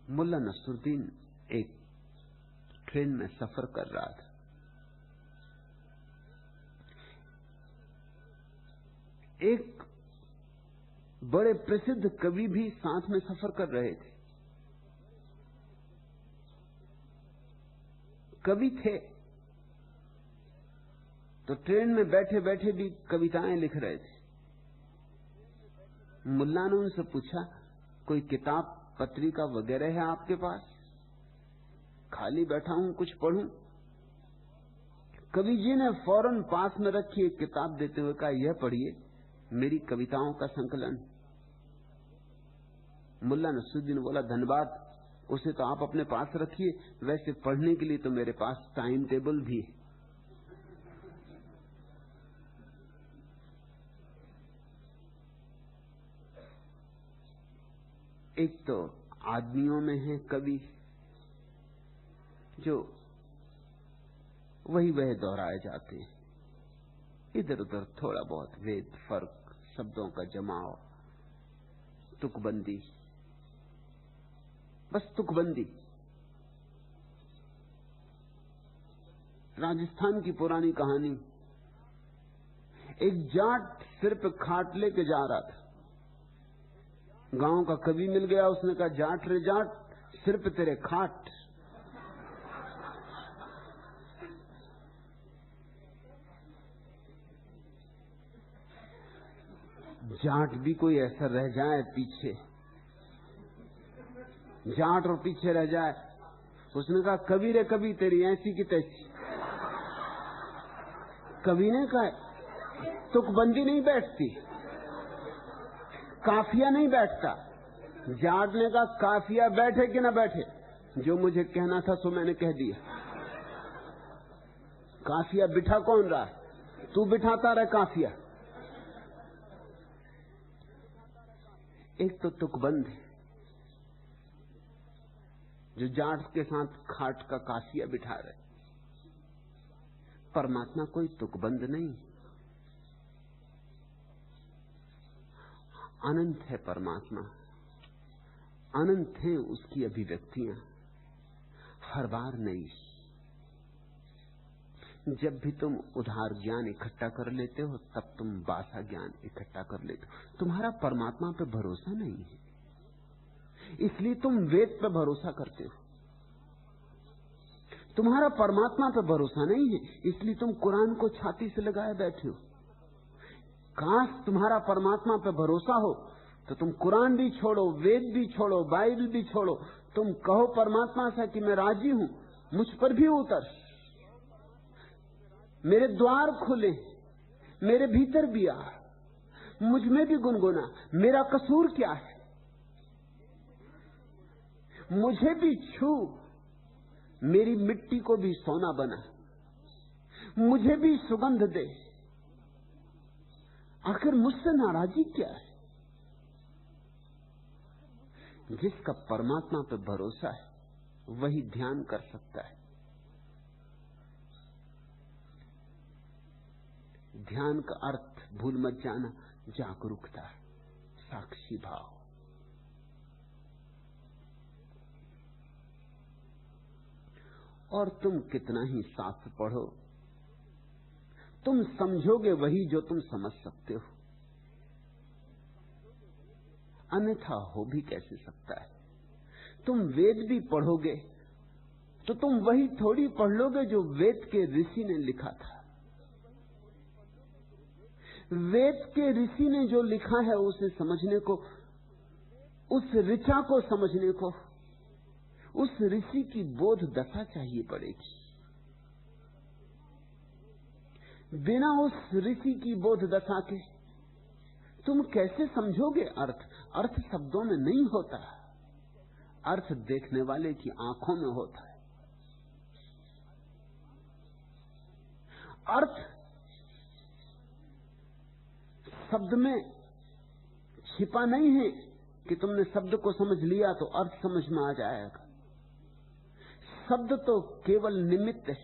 मुल्ला नसरुद्दीन एक ट्रेन में सफर कर रहा था। एक बड़े प्रसिद्ध कवि भी साथ में सफर कर रहे थे। कवि थे तो ट्रेन में बैठे बैठे भी कविताएं लिख रहे थे। मुल्ला ने उनसे पूछा, कोई किताब पत्रिका वगैरह है आपके पास? खाली बैठा हूं, कुछ पढ़ूं। कवि जी ने फौरन पास में रखी एक किताब देते हुए कहा, यह पढ़िए, मेरी कविताओं का संकलन। मुल्ला नसरुद्दीन बोला, धन्यवाद, उसे तो आप अपने पास रखिए, वैसे पढ़ने के लिए तो मेरे पास टाइम टेबल भी है। एक तो आदमियों में है कवि जो वही वह दोहराए जाते हैं, इधर उधर थोड़ा बहुत वेद, फर्क, शब्दों का जमाव, तुकबंदी, बस तुकबंदी। राजस्थान की पुरानी कहानी, एक जाट सिर पे खाट लेके जा रहा था। गांव का कवि मिल गया, उसने कहा, जाट रे जाट, सिर पे तेरे खाट। जाट भी कोई ऐसा रह जाए पीछे, जाट और पीछे रह जाए। उसने कहा, कवि रे कवि, तेरी ऐसी की तैसी। कवि ने कहा, तुकबंदी नहीं बैठती, काफिया नहीं बैठता। जाट ने कहा, काफिया बैठे कि ना बैठे, जो मुझे कहना था सो मैंने कह दिया। काफिया बिठा कौन रहा? तू बिठाता रहे काफिया। एक तो तुकबंद है जो जाट के साथ खाट का काफिया बिठा रहे। परमात्मा कोई तुकबंद नहीं, अनंत है परमात्मा, अनंत है उसकी अभिव्यक्तियां, हर बार नई। जब भी तुम उधार ज्ञान इकट्ठा कर लेते हो तब तुम बासा ज्ञान इकट्ठा कर लेते हो। तुम्हारा परमात्मा पे भरोसा नहीं है, इसलिए तुम वेद पे भरोसा करते हो। तुम्हारा परमात्मा पे भरोसा नहीं है, इसलिए तुम कुरान को छाती से लगाए बैठे हो। काश तुम्हारा परमात्मा पे भरोसा हो तो तुम कुरान भी छोड़ो, वेद भी छोड़ो, बाइबल भी छोड़ो। तुम कहो परमात्मा से कि मैं राजी हूं, मुझ पर भी उतर, मेरे द्वार खुले, मेरे भीतर भी आ, मुझ में भी गुनगुना। मेरा कसूर क्या है? मुझे भी छू, मेरी मिट्टी को भी सोना बना, मुझे भी सुगंध दे। आखिर मुझसे नाराजी क्या है? जिसका परमात्मा पर भरोसा है वही ध्यान कर सकता है। ध्यान का अर्थ भूल मत जाना, जागरूकता, साक्षी भाव। और तुम कितना ही शास्त्र पढ़ो, तुम समझोगे वही जो तुम समझ सकते हो, अन्यथा हो भी कैसे सकता है। तुम वेद भी पढ़ोगे तो तुम वही थोड़ी पढ़ लोगे जो वेद के ऋषि ने लिखा था। वेद के ऋषि ने जो लिखा है उसे समझने को, उस ऋचा को समझने को, उस ऋषि की बोध दशा चाहिए पड़ेगी। बिना उस ऋषि की बोध दशा के तुम कैसे समझोगे अर्थ? अर्थ शब्दों में नहीं होता, अर्थ देखने वाले की आंखों में होता है। अर्थ शब्द में छिपा नहीं है कि तुमने शब्द को समझ लिया तो अर्थ समझ में आ जाएगा। शब्द तो केवल निमित्त है,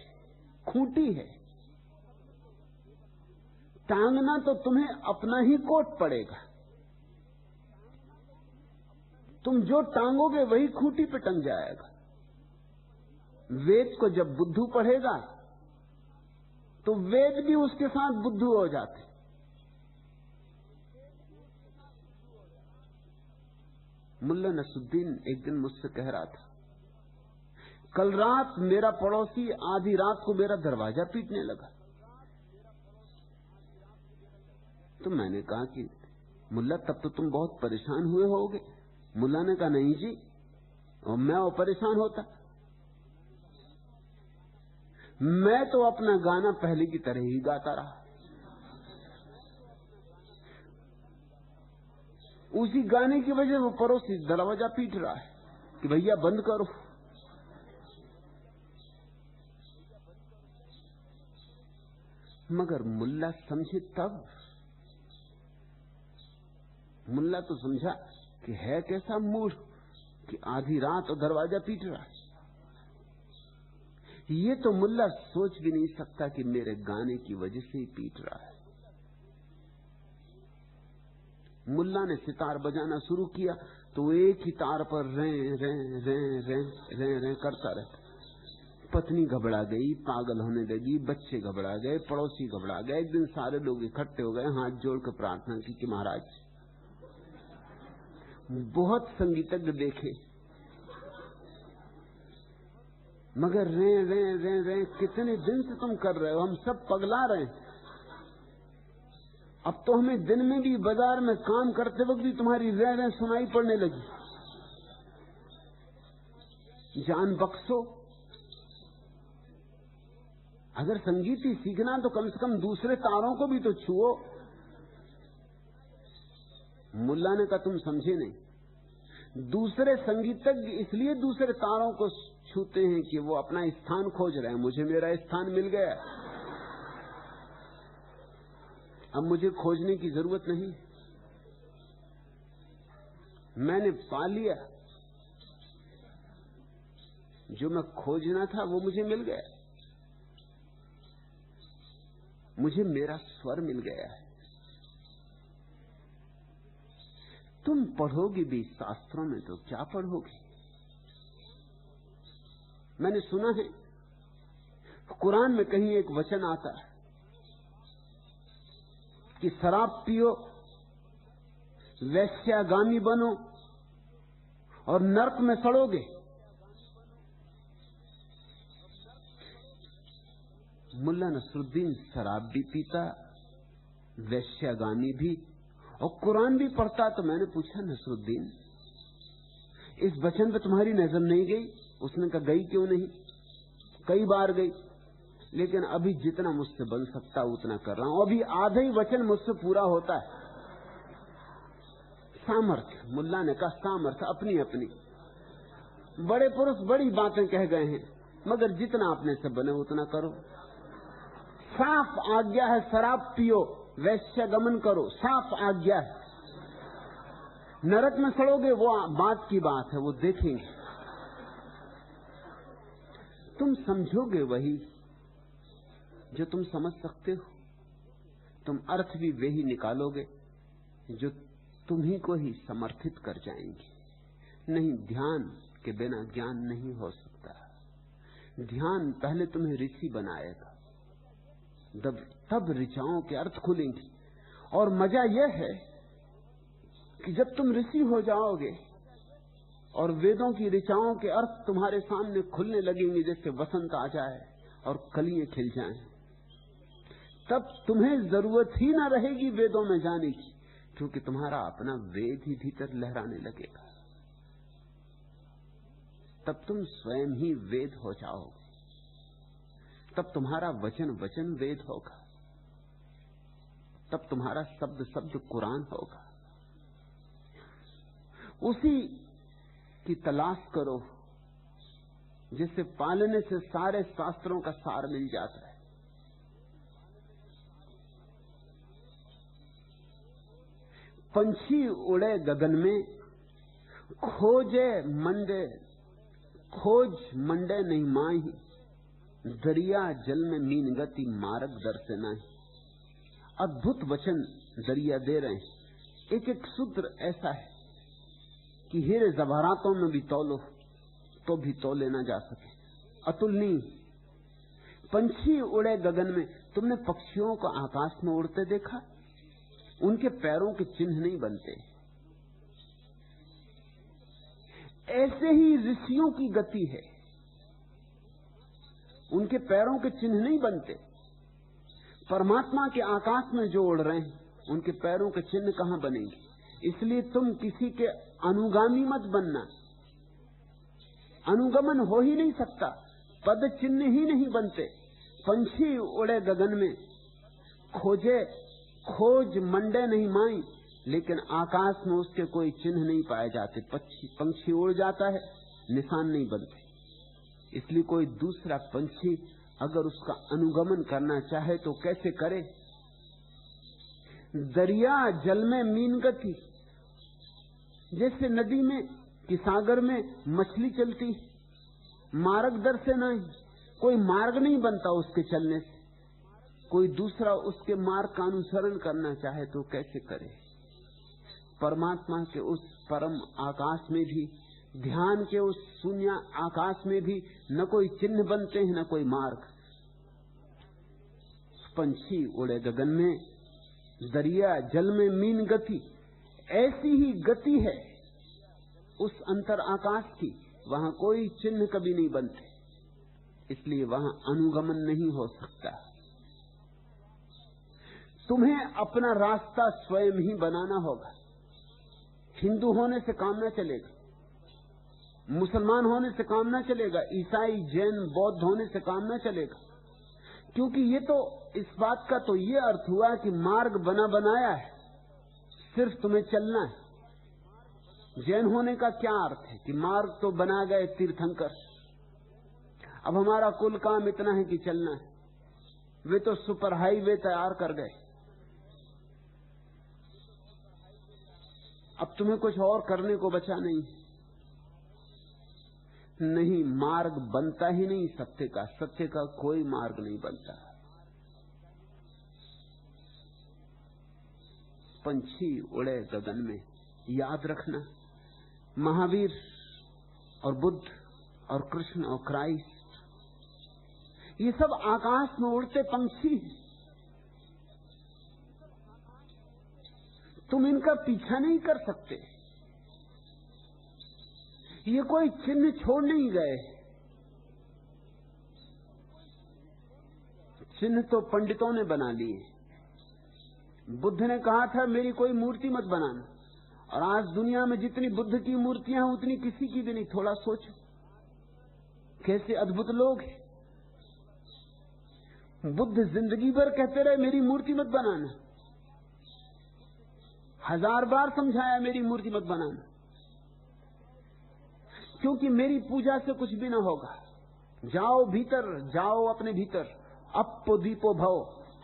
खूंटी है। टांगना तो तुम्हें अपना ही कोट पड़ेगा। तुम जो टांगोगे वही खूंटी पे टंग जाएगा। वेद को जब बुद्धू पढ़ेगा तो वेद भी उसके साथ बुद्धू हो जाते। मुल्ला नसरुद्दीन एक दिन मुझसे कह रहा था, कल रात मेरा पड़ोसी आधी रात को मेरा दरवाजा पीटने लगा। तो मैंने कहा कि मुल्ला तब तो तुम बहुत परेशान हुए होगे। मुल्ला ने कहा नहीं जी, और मैं वो परेशान होता। मैं तो अपना गाना पहले की तरह ही गाता रहा। उसी गाने की वजह वो पड़ोसी दरवाजा पीट रहा है कि भैया बंद करो। मगर मुल्ला समझे तब। मुल्ला तो समझा कि है कैसा मूड कि आधी रात और दरवाजा पीट रहा है। ये तो मुल्ला सोच भी नहीं सकता कि मेरे गाने की वजह से ही पीट रहा है। मुल्ला ने सितार बजाना शुरू किया तो वो एक ही तार पर रें रें रें रें रें रें करता रहता। पत्नी घबरा गई, पागल होने लगी, बच्चे घबरा गए, पड़ोसी घबरा गए। एक दिन सारे लोग इकट्ठे हो गए, हाथ जोड़कर प्रार्थना की कि महाराज, बहुत संगीतज्ञ देखे मगर रे रे रे रे कितने दिन से तुम कर रहे हो, हम सब पगला रहे हैं। अब तो हमें दिन में भी बाजार में काम करते वक्त भी तुम्हारी रे रे सुनाई पड़ने लगी। जान बख्शो, अगर संगीत ही सीखना तो कम से कम दूसरे तारों को भी तो छुओ। मुल्ला ने कहा तुम समझे नहीं, दूसरे संगीतज्ञ इसलिए दूसरे तारों को छूते हैं कि वो अपना स्थान खोज रहे हैं। मुझे मेरा स्थान मिल गया, अब मुझे खोजने की जरूरत नहीं। मैंने पा लिया, जो मैं खोजना था वो मुझे मिल गया। मुझे मेरा स्वर मिल गया है। तुम पढ़ोगे भी शास्त्रों में तो क्या पढ़ोगे? मैंने सुना है कुरान में कहीं एक वचन आता है कि शराब पियो, वैश्यागामी बनो और नरक में सड़ोगे। मुल्ला नसरुद्दीन शराब भी पीता, वैश्यागामी भी, और कुरान भी पढ़ता। तो मैंने पूछा, नसरुद्दीन इस वचन पे तुम्हारी नजर नहीं गई? उसने कहा गई क्यों नहीं, कई बार गई, लेकिन अभी जितना मुझसे बन सकता उतना कर रहा हूं। अभी आधा ही वचन मुझसे पूरा होता है। सामर्थ्य, मुल्ला ने कहा सामर्थ्य अपनी अपनी। बड़े पुरुष बड़ी बातें कह गए हैं, मगर जितना अपने से बने उतना करो। साफ आज्ञा है, शराब पियो, वैश्यगमन करो, साफ आज्ञा है। नरक में सड़ोगे वो बात की बात है, वो देखेंगे। तुम समझोगे वही जो तुम समझ सकते हो। तुम अर्थ भी वे ही निकालोगे जो तुम्ही को ही समर्थित कर जाएंगे। नहीं, ध्यान के बिना ज्ञान नहीं हो सकता। ध्यान पहले तुम्हें ऋषि बनाएगा, तब ऋचाओं के अर्थ खुलेंगे। और मजा यह है कि जब तुम ऋषि हो जाओगे और वेदों की ऋचाओं के अर्थ तुम्हारे सामने खुलने लगेंगे, जैसे वसंत आ जाए और कलियां खिल जाएं, तब तुम्हें जरूरत ही ना रहेगी वेदों में जाने की, क्योंकि तुम्हारा अपना वेद ही भीतर लहराने लगेगा। तब तुम स्वयं ही वेद हो जाओगे। तब तुम्हारा वचन वचन वेद होगा। तब तुम्हारा शब्द शब्द कुरान होगा। उसी की तलाश करो जिसे पालने से सारे शास्त्रों का सार मिल जाता है। पंछी उड़े गगन में, खोज मंडे नहीं माही, दरिया जल में मीन गति मार्ग दर्शे नहीं। अद्भुत वचन दरिया दे रहे हैं। एक एक सूत्र ऐसा है कि हीरे जवाहरातों में भी तौलो तो भी तौले ना जा सके, अतुलनीय। पंछी उड़े गगन में, तुमने पक्षियों को आकाश में उड़ते देखा? उनके पैरों के चिन्ह नहीं बनते। ऐसे ही ऋषियों की गति है, उनके पैरों के चिन्ह नहीं बनते। परमात्मा के आकाश में जो उड़ रहे हैं उनके पैरों के चिन्ह कहां बनेंगे? इसलिए तुम किसी के अनुगामी मत बनना। अनुगमन हो ही नहीं सकता, पद चिन्ह ही नहीं बनते। पंछी उड़े गगन में, खोज मंडे नहीं माई, लेकिन आकाश में उसके कोई चिन्ह नहीं पाए जाते। पंछी उड़ जाता है, निशान नहीं बनते। इसलिए कोई दूसरा पंछी अगर उसका अनुगमन करना चाहे तो कैसे करे? दरिया जल में मीन गति, जैसे नदी में कि सागर में मछली चलती, मार्गदर्शन नहीं, कोई मार्ग नहीं बनता उसके चलने से। कोई दूसरा उसके मार्ग का अनुसरण करना चाहे तो कैसे करे? परमात्मा के उस परम आकाश में भी, ध्यान के उस शून्य आकाश में भी न कोई चिन्ह बनते हैं न कोई मार्ग। पंछी उड़े गगन में, दरिया जल में मीन गति, ऐसी ही गति है उस अंतर आकाश की, वहां कोई चिन्ह कभी नहीं बनते, इसलिए वहां अनुगमन नहीं हो सकता। तुम्हें अपना रास्ता स्वयं ही बनाना होगा। हिंदू होने से काम न चलेगा, मुसलमान होने से काम न चलेगा, ईसाई जैन बौद्ध होने से काम न चलेगा। क्योंकि ये तो इस बात का तो ये अर्थ हुआ कि मार्ग बना बनाया है, सिर्फ तुम्हें चलना है। जैन होने का क्या अर्थ है कि मार्ग तो बना गए तीर्थंकर, अब हमारा कुल काम इतना है कि चलना है। वे तो सुपर हाईवे तैयार कर गए, अब तुम्हें कुछ और करने को बचा नहीं। नहीं, मार्ग बनता ही नहीं सत्य का, सत्य का कोई मार्ग नहीं बनता। पंछी उड़े गगन में, याद रखना, महावीर और बुद्ध और कृष्ण और क्राइस्ट, ये सब आकाश में उड़ते पंछी हैं। तुम इनका पीछा नहीं कर सकते। ये कोई चिन्ह छोड़ नहीं गए। चिन्ह तो पंडितों ने बना लिए। बुद्ध ने कहा था मेरी कोई मूर्ति मत बनाना, और आज दुनिया में जितनी बुद्ध की मूर्तियां हैं उतनी किसी की भी नहीं। थोड़ा सोचो कैसे अद्भुत लोग हैं। बुद्ध जिंदगी भर कहते रहे मेरी मूर्ति मत बनाना, 1000 बार समझाया मेरी मूर्ति मत बनाना, क्योंकि मेरी पूजा से कुछ भी ना होगा। जाओ भीतर, जाओ अपने भीतर, अपो दीपो भव,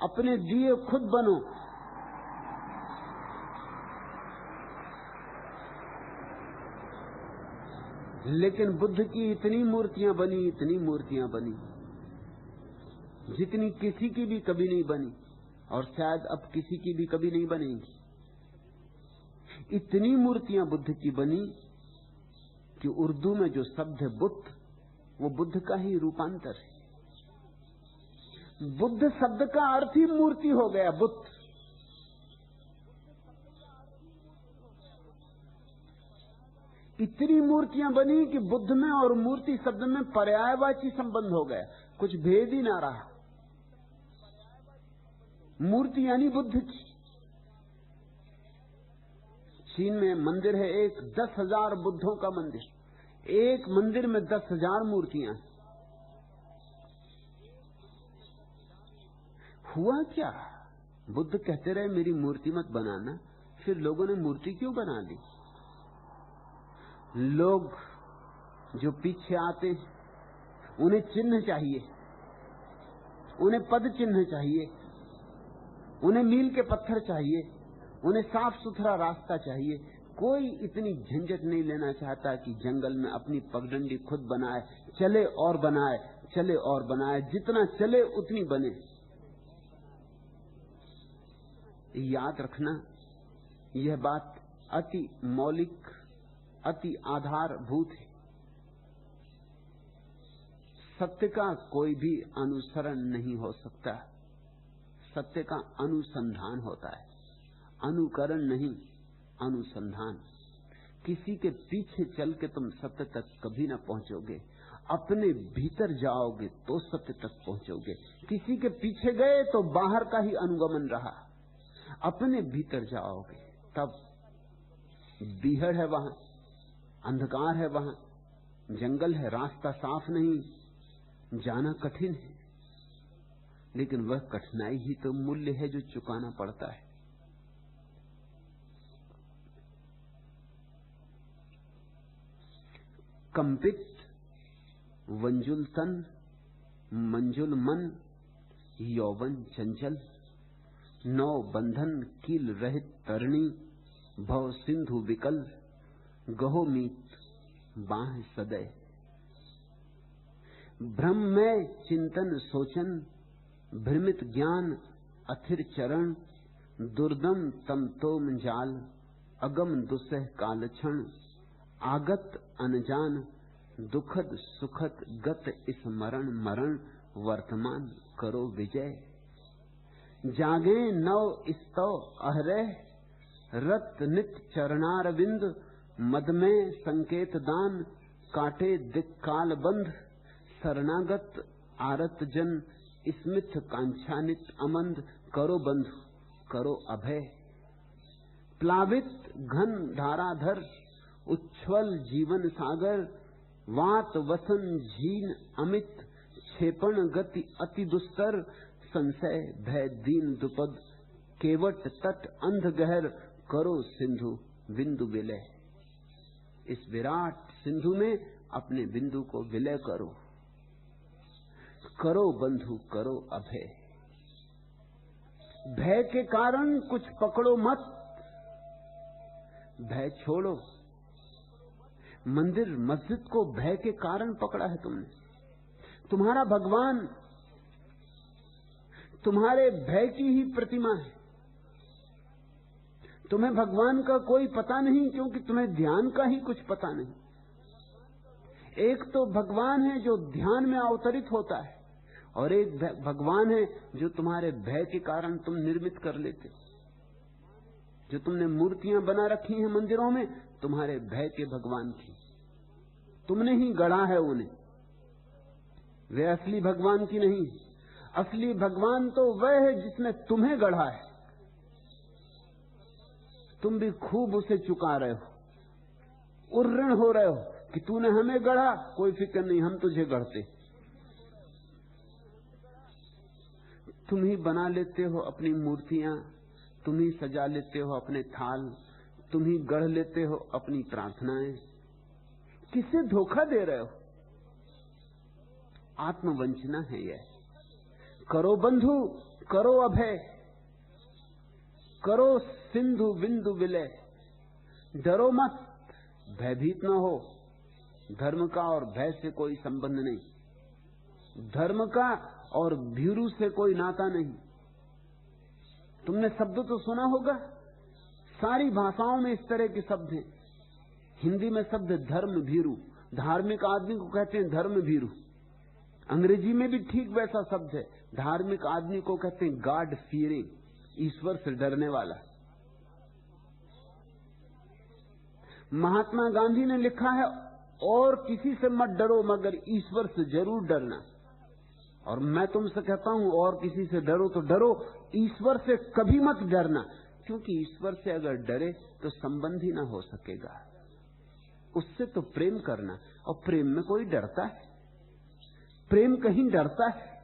अपने दिए खुद बनो। लेकिन बुद्ध की इतनी मूर्तियां बनी, इतनी मूर्तियां बनी जितनी किसी की भी कभी नहीं बनी, और शायद अब किसी की भी कभी नहीं बनेगी। इतनी मूर्तियां बुद्ध की बनी कि उर्दू में जो शब्द है बुद्ध, वो बुद्ध का ही रूपांतर है। बुद्ध शब्द का अर्थ ही मूर्ति हो गया, बुद्ध। इतनी मूर्तियां बनी कि बुद्ध में और मूर्ति शब्द में पर्यायवाची संबंध हो गया, कुछ भेद ही ना रहा। मूर्ति यानी बुद्ध की। चीन में मंदिर है एक, 10,000 बुद्धों का मंदिर, एक मंदिर में 10,000 मूर्तियां। हुआ क्या? बुद्ध कहते रहे मेरी मूर्ति मत बनाना, फिर लोगों ने मूर्ति क्यों बना ली? लोग जो पीछे आते उन्हें चिन्ह चाहिए, उन्हें पद चिन्ह चाहिए, उन्हें मील के पत्थर चाहिए, उन्हें साफ सुथरा रास्ता चाहिए। कोई इतनी झंझट नहीं लेना चाहता कि जंगल में अपनी पगडंडी खुद बनाए, चले और बनाए, चले और बनाए, जितना चले उतनी बने। याद रखना, यह बात अति मौलिक, अति आधारभूत है। सत्य का कोई भी अनुसरण नहीं हो सकता, सत्य का अनुसंधान होता है, अनुकरण नहीं, अनुसंधान। किसी के पीछे चल के तुम सत्य तक कभी ना पहुंचोगे, अपने भीतर जाओगे तो सत्य तक पहुंचोगे। किसी के पीछे गए तो बाहर का ही अनुगमन रहा, अपने भीतर जाओगे तब बीहड़ है वहां, अंधकार है वहां, जंगल है, रास्ता साफ नहीं, जाना कठिन है, लेकिन वह कठिनाई ही तो मूल्य है जो चुकाना पड़ता है। कंपित वंजुल तन, मंजुल मन, यौवन चंचल, नौ बंधन कील रहित तरणी, भव सिंधु विकल, गहो मीत बाह सदय। भ्रम में चिंतन सोचन, भ्रमित ज्ञान अथिर चरण, दुर्दम तम तोम जाल, अगम दुसह कालक्षण, आगत अनजान, दुखद सुखद गत स्मरण मरण, वर्तमान करो विजय। जागे नव स्तव अहरह, रत नित चरणार विंद, मद में संकेत दान, काटे दिक्काल बंध, शरणागत आरत जन, स्मिथ कांछानित अमंद, करो बंधु करो अभय। प्लावित घन धाराधर, उच्छ्वल जीवन सागर, वात वसन झीन अमित, क्षेपण गति अति दुस्तर, संशय भय दीन दुपद, केवट तट अंध गहर, करो सिंधु बिंदु विलय। इस विराट सिंधु में अपने बिंदु को विलय करो, करो बंधु करो अभय। भय के कारण कुछ पकड़ो मत, भय छोड़ो। मंदिर मस्जिद को भय के कारण पकड़ा है तुमने। तुम्हारा भगवान तुम्हारे भय की ही प्रतिमा है। तुम्हें भगवान का कोई पता नहीं, क्योंकि तुम्हें ध्यान का ही कुछ पता नहीं। एक तो भगवान है जो ध्यान में अवतरित होता है, और एक भगवान है जो तुम्हारे भय के कारण तुम निर्मित कर लेते हो। जो तुमने मूर्तियां बना रखी हैं मंदिरों में, तुम्हारे भय के भगवान की, तुमने ही गढ़ा है उन्हें। वे असली भगवान की नहीं। असली भगवान तो वह है जिसने तुम्हें गढ़ा है। तुम भी खूब उसे चुका रहे हो, उर्ऋण हो रहे हो कि तूने हमें गढ़ा, कोई फिक्र नहीं, हम तुझे गढ़ते। तुम ही बना लेते हो अपनी मूर्तियां, तुम ही सजा लेते हो अपने थाल, तुम ही गढ़ लेते हो अपनी प्रार्थनाएं। किसे धोखा दे रहे हो? आत्मवंचना है यह। करो बंधु करो अभय, करो सिंधु बिंदु विलय। डरो मत, भयभीत न हो। धर्म का और भय से कोई संबंध नहीं, धर्म का और भीरू से कोई नाता नहीं। तुमने शब्द तो सुना होगा, सारी भाषाओं में इस तरह के शब्द हैं। हिंदी में शब्द धर्म भीरू, धार्मिक आदमी को कहते हैं धर्म भीरू। अंग्रेजी में भी ठीक वैसा शब्द है, धार्मिक आदमी को कहते हैं गॉड फियरिंग, ईश्वर से डरने वाला। महात्मा गांधी ने लिखा है, और किसी से मत डरो मगर ईश्वर से जरूर डरना। और मैं तुमसे कहता हूं, और किसी से डरो तो डरो, ईश्वर से कभी मत डरना, क्योंकि ईश्वर से अगर डरे तो संबंध ही ना हो सकेगा। उससे तो प्रेम करना, और प्रेम में कोई डरता है? प्रेम कहीं डरता है?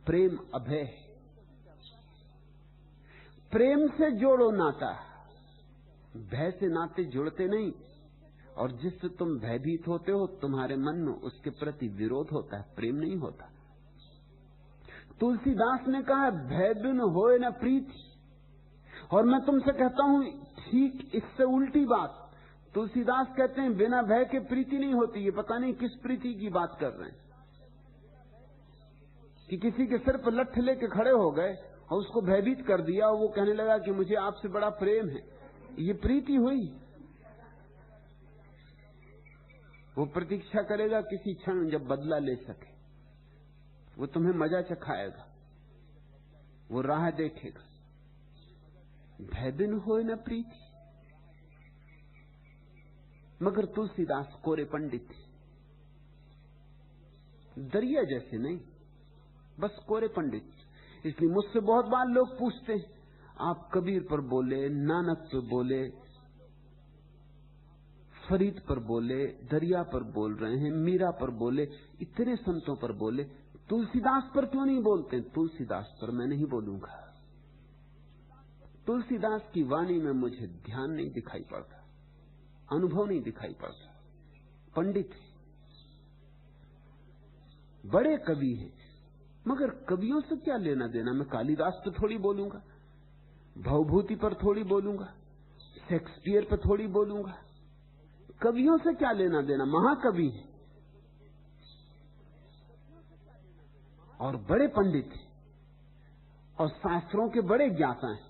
प्रेम अभय। प्रेम से जोड़ो नाता, भय से नाते जुड़ते नहीं। और जिससे तुम भयभीत होते हो, तुम्हारे मन में उसके प्रति विरोध होता है, प्रेम नहीं होता। तुलसीदास ने कहा, भय बिन होए न प्रीति। और मैं तुमसे कहता हूं ठीक इससे उल्टी बात। तुलसीदास कहते हैं बिना भय के प्रीति नहीं होती। ये पता नहीं किस प्रीति की बात कर रहे हैं कि किसी के सिर पर लठ लेके खड़े हो गए और उसको भयभीत कर दिया और वो कहने लगा कि मुझे आपसे बड़ा प्रेम है। ये प्रीति हुई? वो प्रतीक्षा करेगा किसी क्षण जब बदला ले सके। वो तुम्हें मजा चखाएगा, वो राह देखेगा। भय बिन होए न प्रीति। मगर तुलसीदास कोरे पंडित थे, दरिया जैसे नहीं, बस कोरे पंडित। इसलिए मुझसे बहुत बार लोग पूछते हैं, आप कबीर पर बोले, नानक पर बोले, फरीद पर बोले, दरिया पर बोल रहे हैं, मीरा पर बोले, इतने संतों पर बोले, तुलसीदास पर क्यों नहीं बोलते? तुलसीदास पर मैं नहीं बोलूंगा। तुलसीदास की वाणी में मुझे ध्यान नहीं दिखाई पड़ता, अनुभव नहीं दिखाई पड़ता। पंडित बड़े कवि हैं, मगर कवियों से क्या लेना देना? मैं कालिदास पर थोड़ी बोलूंगा, भवभूति पर थोड़ी बोलूंगा, शेक्सपियर पर थोड़ी बोलूंगा। कवियों से क्या लेना देना? महाकवि है और बड़े पंडित हैं और शास्त्रों के बड़े ज्ञाता हैं।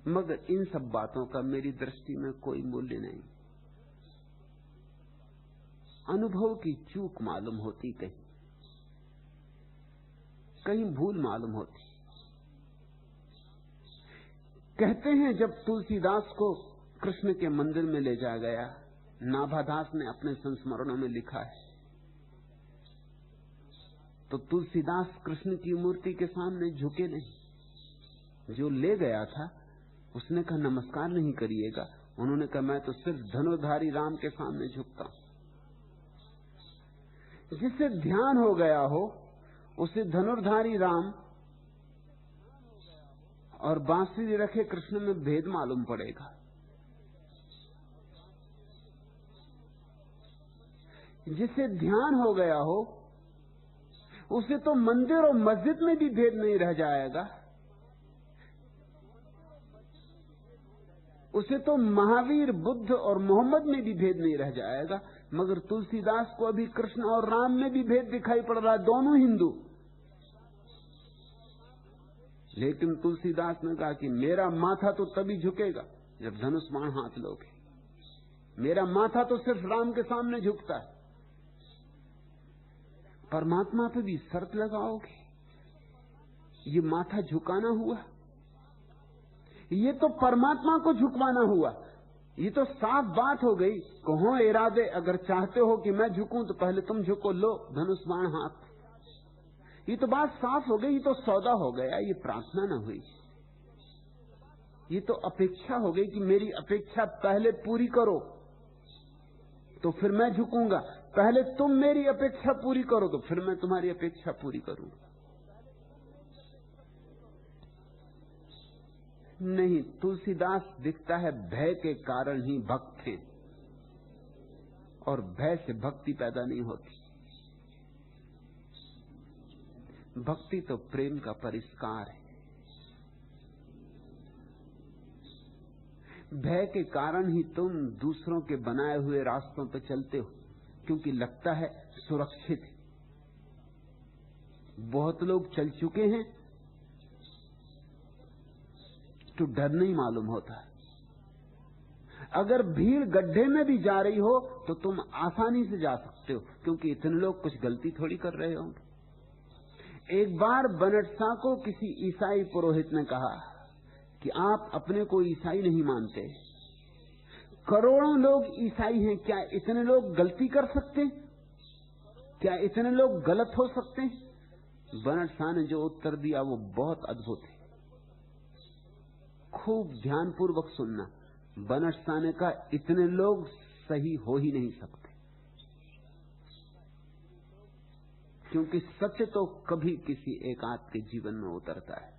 मगर इन सब बातों का मेरी दृष्टि में कोई मूल्य नहीं। अनुभव की चूक मालूम होती, कहीं भूल मालूम होती। कहते हैं जब तुलसीदास को कृष्ण के मंदिर में ले जाया गया, नाभादास ने अपने संस्मरणों में लिखा है, तो तुलसीदास कृष्ण की मूर्ति के सामने झुके नहीं। जो ले गया था उसने कहा नमस्कार नहीं करिएगा। उन्होंने कहा मैं तो सिर्फ धनुर्धारी राम के सामने झुकता हूं। जिसे ध्यान हो गया हो उसे धनुर्धारी राम और बांसुरी रखे कृष्ण में भेद मालूम पड़ेगा। जिसे ध्यान हो गया हो उसे तो मंदिर और मस्जिद में भी भेद नहीं रह जाएगा। उसे तो महावीर, बुद्ध और मोहम्मद में भी भेद नहीं रह जाएगा। मगर तुलसीदास को अभी कृष्ण और राम में भी भेद दिखाई पड़ रहा है, दोनों हिंदू। लेकिन तुलसीदास ने कहा कि मेरा माथा तो तभी झुकेगा जब धनुष बाण हाथ लोगे। मेरा माथा तो सिर्फ राम के सामने झुकता है। परमात्मा पे भी शर्त लगाओगे? ये माथा झुकाना हुआ? ये तो परमात्मा को झुकवाना हुआ। ये तो साफ बात हो गई। कहो इरादे, अगर चाहते हो कि मैं झुकूं तो पहले तुम झुको, लो धनुष बाण हाथ। ये तो बात साफ हो गई। ये तो सौदा हो गया। ये प्रार्थना न हुई, ये तो अपेक्षा हो गई कि मेरी अपेक्षा पहले पूरी करो तो फिर मैं झुकूंगा। पहले तुम मेरी अपेक्षा पूरी करो तो फिर मैं तुम्हारी अपेक्षा पूरी करूंगा। नहीं, तुलसीदास दिखता है भय के कारण ही भक्त थे, और भय से भक्ति पैदा नहीं होती। भक्ति तो प्रेम का परिष्कार है। भय के कारण ही तुम दूसरों के बनाए हुए रास्तों पर चलते हो, क्योंकि लगता है सुरक्षित है। बहुत लोग चल चुके हैं तो डर नहीं मालूम होता। अगर भीड़ गड्ढे में भी जा रही हो तो तुम आसानी से जा सकते हो, क्योंकि इतने लोग कुछ गलती थोड़ी कर रहे होंगे। एक बार बनट शाह को किसी ईसाई पुरोहित ने कहा कि आप अपने को ईसाई नहीं मानते, करोड़ों लोग ईसाई हैं, क्या इतने लोग गलती कर सकते? क्या इतने लोग गलत हो सकते? बनट शाह ने जो उत्तर दिया वो बहुत अद्भुत है। खूब ध्यानपूर्वक सुनना। बनट शाह ने कहा इतने लोग सही हो ही नहीं सकते, क्योंकि सत्य तो कभी किसी एक आदमी के जीवन में उतरता है।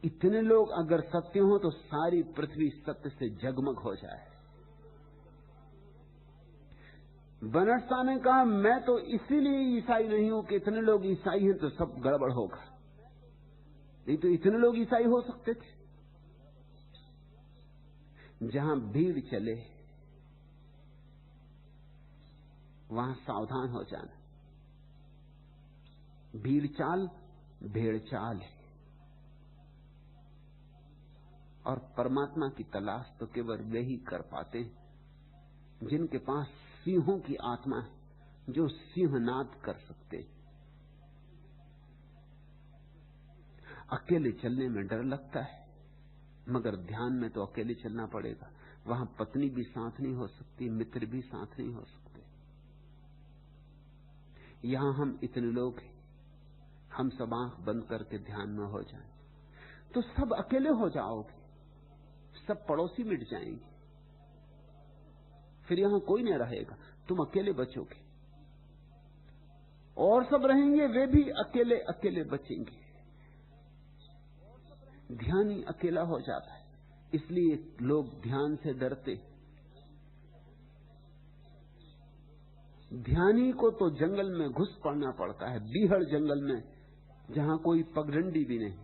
इतने लोग अगर सत्य हो तो सारी पृथ्वी सत्य से जगमग हो जाए। बनट शाह ने कहा मैं तो इसीलिए ईसाई नहीं हूं कि इतने लोग ईसाई हैं तो सब गड़बड़ होगा, नहीं तो इतने लोग ईसाई हो सकते थे। जहां भीड़ चले वहां सावधान हो जाना। भीड़ चाल भेड़ चाल है, और परमात्मा की तलाश तो केवल वे ही कर पाते हैं जिनके पास सिंहों की आत्मा है, जो सिंहनाद कर सकते। अकेले चलने में डर लगता है, मगर ध्यान में तो अकेले चलना पड़ेगा। वहां पत्नी भी साथ नहीं हो सकती, मित्र भी साथ नहीं हो सकते। यहां हम इतने लोग हैं, हम सब आंख बंद करके ध्यान में हो जाएं तो सब अकेले हो जाओगे, सब पड़ोसी मिट जाएंगे, फिर यहां कोई नहीं रहेगा, तुम अकेले बचोगे। और सब रहेंगे, वे भी अकेले अकेले बचेंगे। ध्यानी अकेला हो जाता है, इसलिए लोग ध्यान से डरते। ध्यानी को तो जंगल में घुस पड़ना पड़ता है, बीहड़ जंगल में, जहां कोई पगडंडी भी नहीं।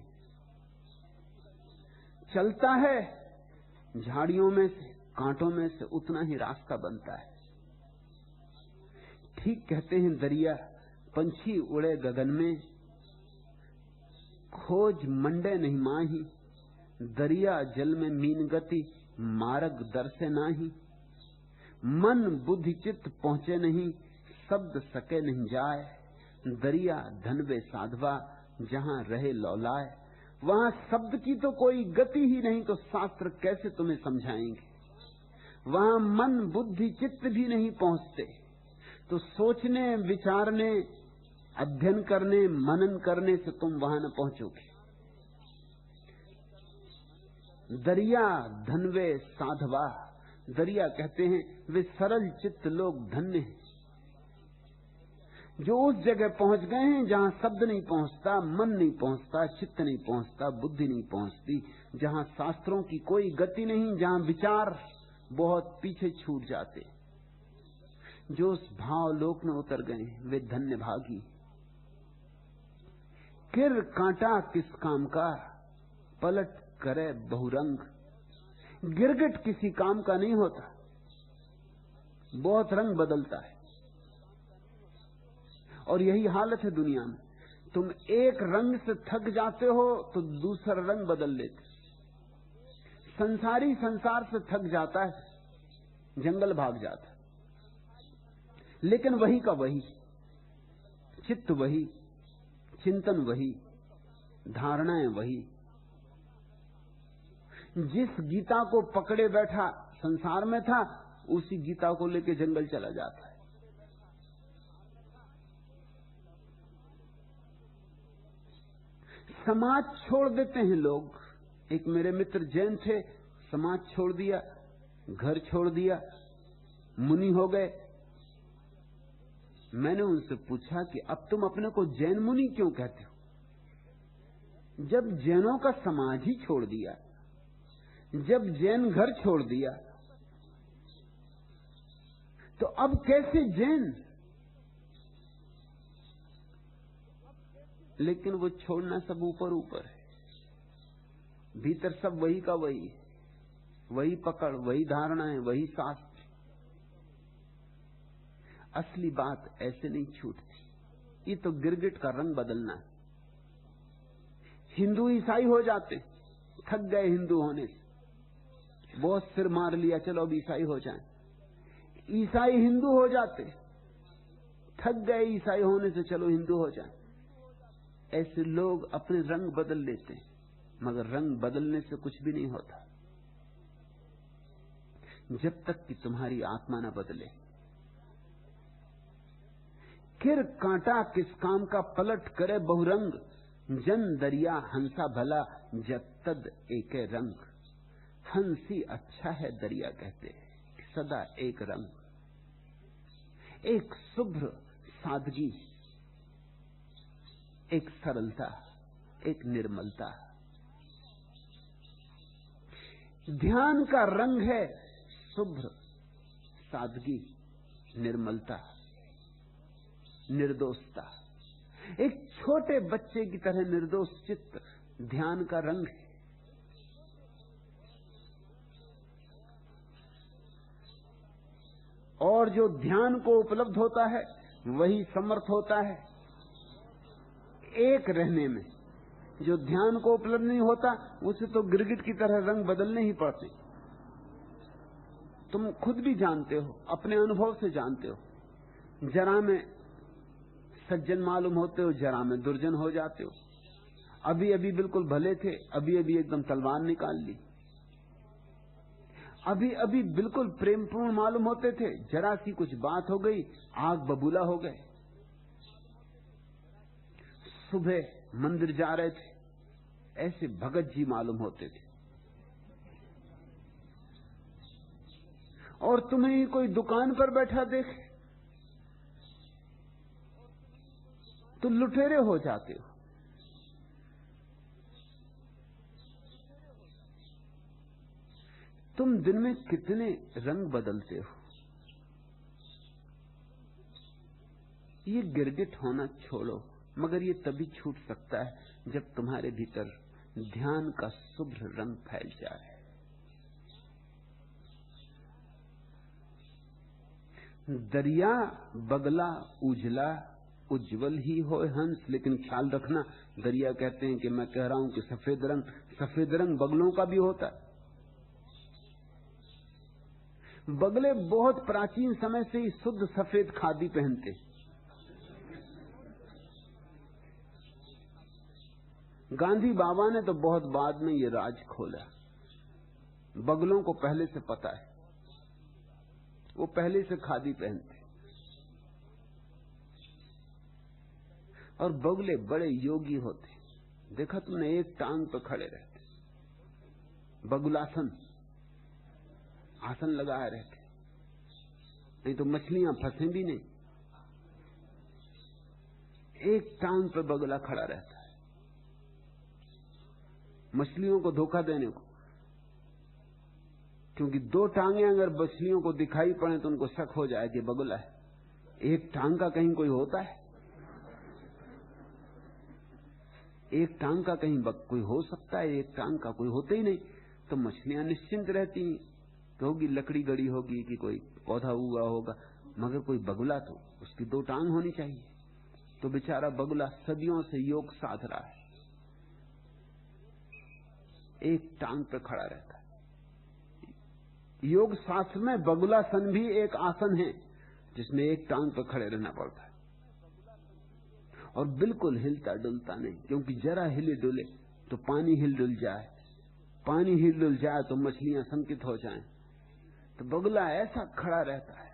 चलता है झाड़ियों में से, कांटों में से, उतना ही रास्ता बनता है। ठीक कहते हैं दरिया, पंछी उड़े गगन में, खोज मंडे नहीं माही। दरिया जल में मीन गति, मार्ग दर से नाही। मन बुद्धि चित्त पहुंचे नहीं, शब्द सके नहीं जाए। दरिया धनवे साधवा, जहां रहे लौलाए। वहां शब्द की तो कोई गति ही नहीं, तो शास्त्र कैसे तुम्हें समझाएंगे। वहां मन बुद्धि चित्त भी नहीं पहुंचते, तो सोचने विचारने अध्ययन करने मनन करने से तुम वहां न पहुंचोगे। दरिया धनवे साधवा, दरिया कहते हैं वे सरल चित्त लोग धन्य हैं जो उस जगह पहुंच गए हैं जहां शब्द नहीं पहुंचता, मन नहीं पहुंचता, चित्त नहीं पहुंचता, बुद्धि नहीं पहुंचती, जहां शास्त्रों की कोई गति नहीं, जहां विचार बहुत पीछे छूट जाते। जो उस भाव लोक में उतर गए वे धन्य भागी। किर कांटा किस काम का, पलट करे बहुरंग। गिरगिट किसी काम का नहीं होता, बहुत रंग बदलता है। और यही हालत है दुनिया में, तुम एक रंग से थक जाते हो तो दूसरा रंग बदल लेते। संसारी संसार से थक जाता है, जंगल भाग जाता है, लेकिन वही का वही, चित्त वही, चिंतन वही, धारणाएं वही। जिस गीता को पकड़े बैठा संसार में था, उसी गीता को लेके जंगल चला जाता है। समाज छोड़ देते हैं लोग। एक मेरे मित्र जैन थे, समाज छोड़ दिया, घर छोड़ दिया, मुनि हो गए। मैंने उनसे पूछा कि अब तुम अपने को जैन मुनि क्यों कहते हो? जब जैनों का समाज ही छोड़ दिया, जब जैन घर छोड़ दिया, तो अब कैसे जैन? लेकिन वो छोड़ना सब ऊपर ऊपर है, भीतर सब वही का वही, वही पकड़, वही धारणाएं, वही शास्त्र। असली बात ऐसे नहीं छूटती। ये तो गिरगिट का रंग बदलना है। हिंदू ईसाई हो जाते, थक गए हिंदू होने से, बहुत सिर मार लिया, चलो अब ईसाई हो जाएं। ईसाई हिंदू हो जाते, थक गए ईसाई होने से, चलो हिंदू हो जाएं। ऐसे लोग अपने रंग बदल लेते हैं, मगर रंग बदलने से कुछ भी नहीं होता जब तक कि तुम्हारी आत्मा न बदले। किर कांटा किस काम का, पलट करे बहुरंग। जन दरिया हंसा भला, जब तद एके रंग। हंसी अच्छा है दरिया कहते, सदा एक रंग, एक शुभ्र सादगी, एक सरलता, एक निर्मलता। ध्यान का रंग है शुभ्र सादगी, निर्मलता, निर्दोषता। एक छोटे बच्चे की तरह निर्दोष चित्त ध्यान का रंग है। और जो ध्यान को उपलब्ध होता है वही समर्थ होता है एक रहने में। जो ध्यान को उपलब्ध नहीं होता उसे तो गिरगिट की तरह रंग बदलने ही पड़ते। तुम खुद भी जानते हो, अपने अनुभव से जानते हो। जरा में सज्जन मालूम होते हो, जरा में दुर्जन हो जाते हो। अभी अभी बिल्कुल भले थे, अभी अभी एकदम तलवार निकाल ली। अभी अभी बिल्कुल प्रेमपूर्ण मालूम होते थे, जरा सी कुछ बात हो गई, आग बबूला हो गए। सुबह मंदिर जा रहे थे, ऐसे भगत जी मालूम होते थे। और तुम्हें ही कोई दुकान पर बैठा देखे तो लुटेरे हो जाते हो। तुम दिन में कितने रंग बदलते हो। ये गिरगिट होना छोड़ो, मगर ये तभी छूट सकता है जब तुम्हारे भीतर ध्यान का शुभ्र रंग फैल जाए। दरिया बगला उजला उज्जवल ही होए हंस। लेकिन ख्याल रखना, दरिया कहते हैं कि मैं कह रहा हूं कि सफेद रंग बगलों का भी होता है। बगले बहुत प्राचीन समय से ही शुद्ध सफेद खादी पहनते। गांधी बाबा ने तो बहुत बाद में ये राज खोला। बगलों को पहले से पता है, वो पहले से खादी पहनते। और बगले बड़े योगी होते। देखा तुमने, एक टांग पर खड़े रहते, बगुलासन, आसन लगाए रहते। नहीं तो मछलियां फंसे भी नहीं। एक टांग पर बगुला खड़ा रहता है मछलियों को धोखा देने को। क्योंकि दो टांगे अगर मछलियों को दिखाई पड़े तो उनको शक हो जाए कि बगुला है। एक टांग का कहीं कोई होता है? एक टांग का कहीं कोई हो सकता है? एक टांग का कोई होता ही नहीं। तो मछलियां निश्चिंत रहती कि होगी लकड़ी गड़ी होगी कि कोई पौधा हुआ होगा, मगर कोई बगुला तो उसकी दो टांग होनी चाहिए। तो बेचारा बगुला सदियों से योग साध रहा है, एक टांग पर खड़ा रहता है। योग शास्त्र में बगुलासन भी एक आसन है जिसमें एक टांग पर खड़े रहना पड़ता है। और बिल्कुल हिलता डुलता नहीं, क्योंकि जरा हिले डुले तो पानी हिल डुल जाए, पानी हिल डुल जाए तो मछलियां संकित हो जाएं। तो बगुला ऐसा खड़ा रहता है,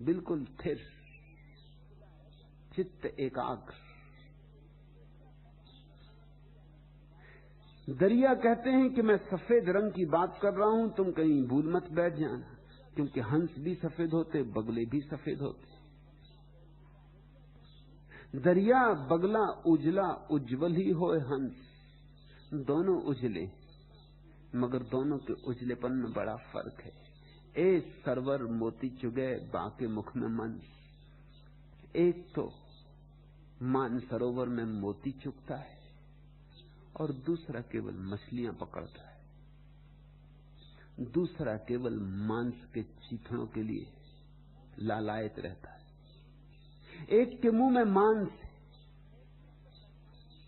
बिल्कुल स्थिर, चित्त एकाग्र। दरिया कहते हैं कि मैं सफेद रंग की बात कर रहा हूं, तुम कहीं भूल मत बैठ जाना, क्योंकि हंस भी सफेद होते, बगले भी सफेद होते। दरिया बगला उजला उज्जवल ही होए हंस। दोनों उजले, मगर दोनों के उजलेपन में बड़ा फर्क है। ए सरवर मोती चुगे बाके मुख में मन। एक तो मान सरोवर में मोती चुगता है और दूसरा केवल मछलियां पकड़ता है। दूसरा केवल मांस के चीथड़ों के लिए लालायित रहता है। एक के मुंह में मांस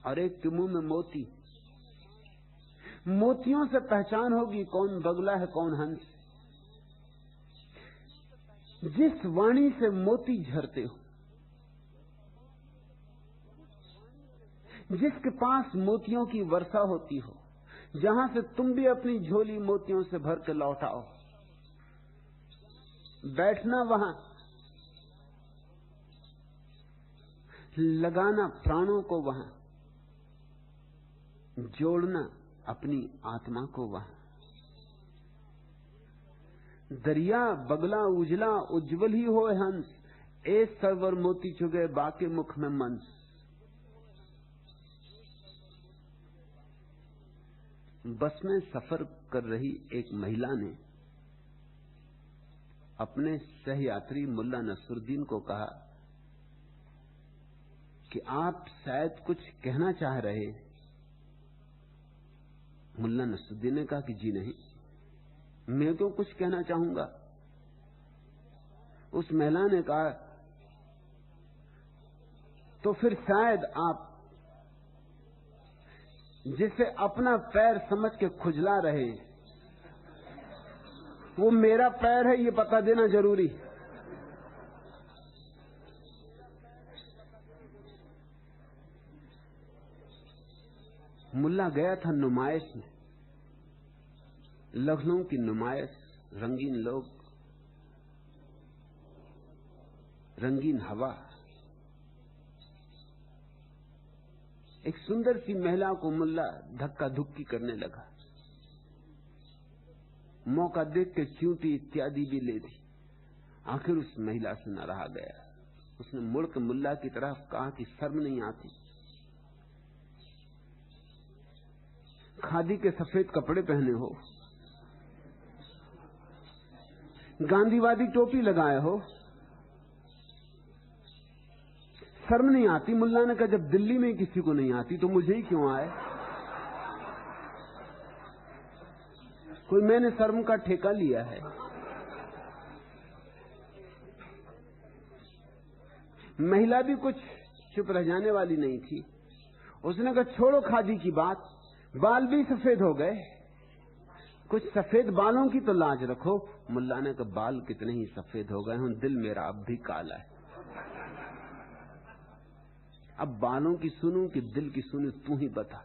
और एक के मुंह में मोती। मोतियों से पहचान होगी कौन बगला है कौन हंस। जिस वाणी से मोती झरते हो, जिसके पास मोतियों की वर्षा होती हो, जहां से तुम भी अपनी झोली मोतियों से भर के लौटाओ, बैठना वहां, लगाना प्राणों को वहां, जोड़ना अपनी आत्मा को वहां। दरिया बगला उजला उज्जवल ही होए हंस। ए सरवर मोती चुगे बाके मुख में मन। बस में सफर कर रही एक महिला ने अपने सहयात्री मुल्ला नसरुद्दीन को कहा कि आप शायद कुछ कहना चाह रहे हैं। मुल्ला नसरुद्दीन ने कहा कि जी नहीं, मैं तो कुछ कहना चाहूंगा। उस महिला ने कहा तो फिर शायद आप जिसे अपना पैर समझ के खुजला रहे वो मेरा पैर है, ये बता देना जरूरी। मुल्ला गया था नुमाइश में, लखनऊ की नुमाइश, रंगीन लोग, रंगीन हवा। एक सुंदर सी महिला को मुल्ला धक्का धुक्की करने लगा। मौका देख के चींटी इत्यादि भी ले दी। आखिर उस महिला से न रहा गया। उसने मुड़ के मुल्ला की तरफ कहा कि शर्म नहीं आती, खादी के सफेद कपड़े पहने हो, गांधीवादी टोपी लगाए हो, शर्म नहीं आती? मुल्ला ने कहा जब दिल्ली में किसी को नहीं आती तो मुझे ही क्यों आए? कोई मैंने शर्म का ठेका लिया है? महिला भी कुछ चुप रह जाने वाली नहीं थी। उसने कहा छोड़ो खादी की बात, बाल भी सफेद हो गए, कुछ सफेद बालों की तो लाज रखो। मुल्ला ने कहा बाल कितने ही सफेद हो गए हों, दिल मेरा अब भी काला है। अब बालों की सुनूं कि दिल की सुनूं, तू ही बता।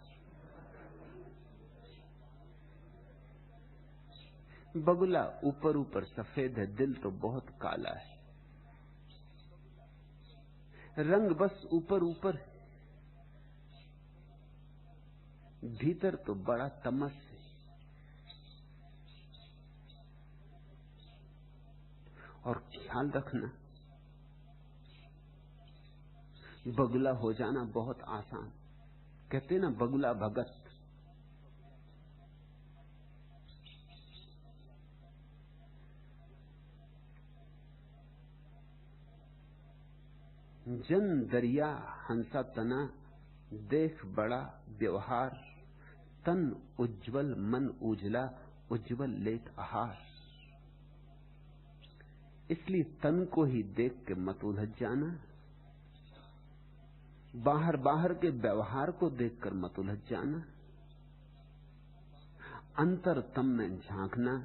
बगुला ऊपर ऊपर सफेद है, दिल तो बहुत काला है। रंग बस ऊपर ऊपर है, भीतर तो बड़ा तमस है। और ख्याल रखना, बगुला हो जाना बहुत आसान। कहते ना बगुला भगत। जन दरिया हंसा तना, देख बड़ा व्यवहार, तन उज्जवल मन उजला, उज्जवल लेत आहार। इसलिए तन को ही देख के मत उलझ जाना, बाहर बाहर के व्यवहार को देखकर मत उलझ जाना। अंतर तम में झांकना,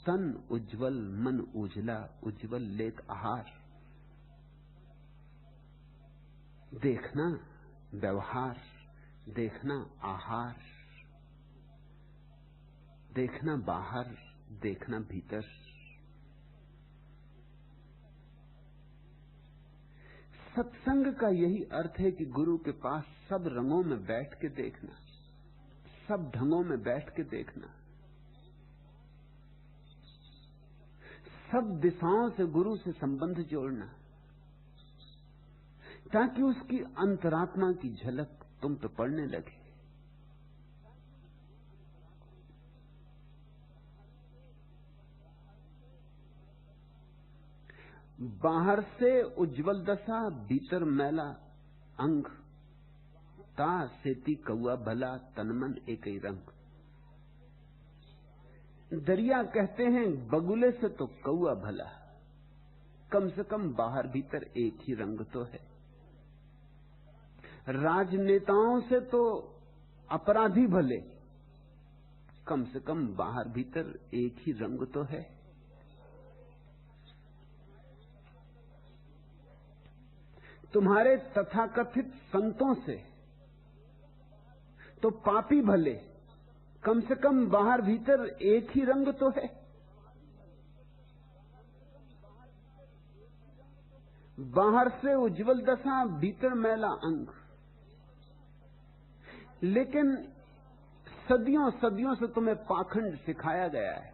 तन उज्जवल मन उजला, उज्जवल लेत आहार। देखना व्यवहार, देखना आहार, देखना बाहर, देखना भीतर। सत्संग का यही अर्थ है कि गुरु के पास सब रंगों में बैठ के देखना, सब ढंगों में बैठ के देखना, सब दिशाओं से गुरु से संबंध जोड़ना, ताकि उसकी अंतरात्मा की झलक तुम पे पड़ने लगे। बाहर से उज्जवल दशा, भीतर मैला अंग, ता सेती कौआ भला, तनमन एक ही रंग। दरिया कहते हैं बगुले से तो कौआ भला, कम से कम बाहर भीतर एक ही रंग तो है। राजनेताओं से तो अपराधी भले, कम से कम बाहर भीतर एक ही रंग तो है। तुम्हारे तथाकथित संतों से तो पापी भले, कम से कम बाहर भीतर एक ही रंग तो है। बाहर से उज्जवल दशा, भीतर मैला अंग। लेकिन सदियों सदियों से तुम्हें पाखंड सिखाया गया है।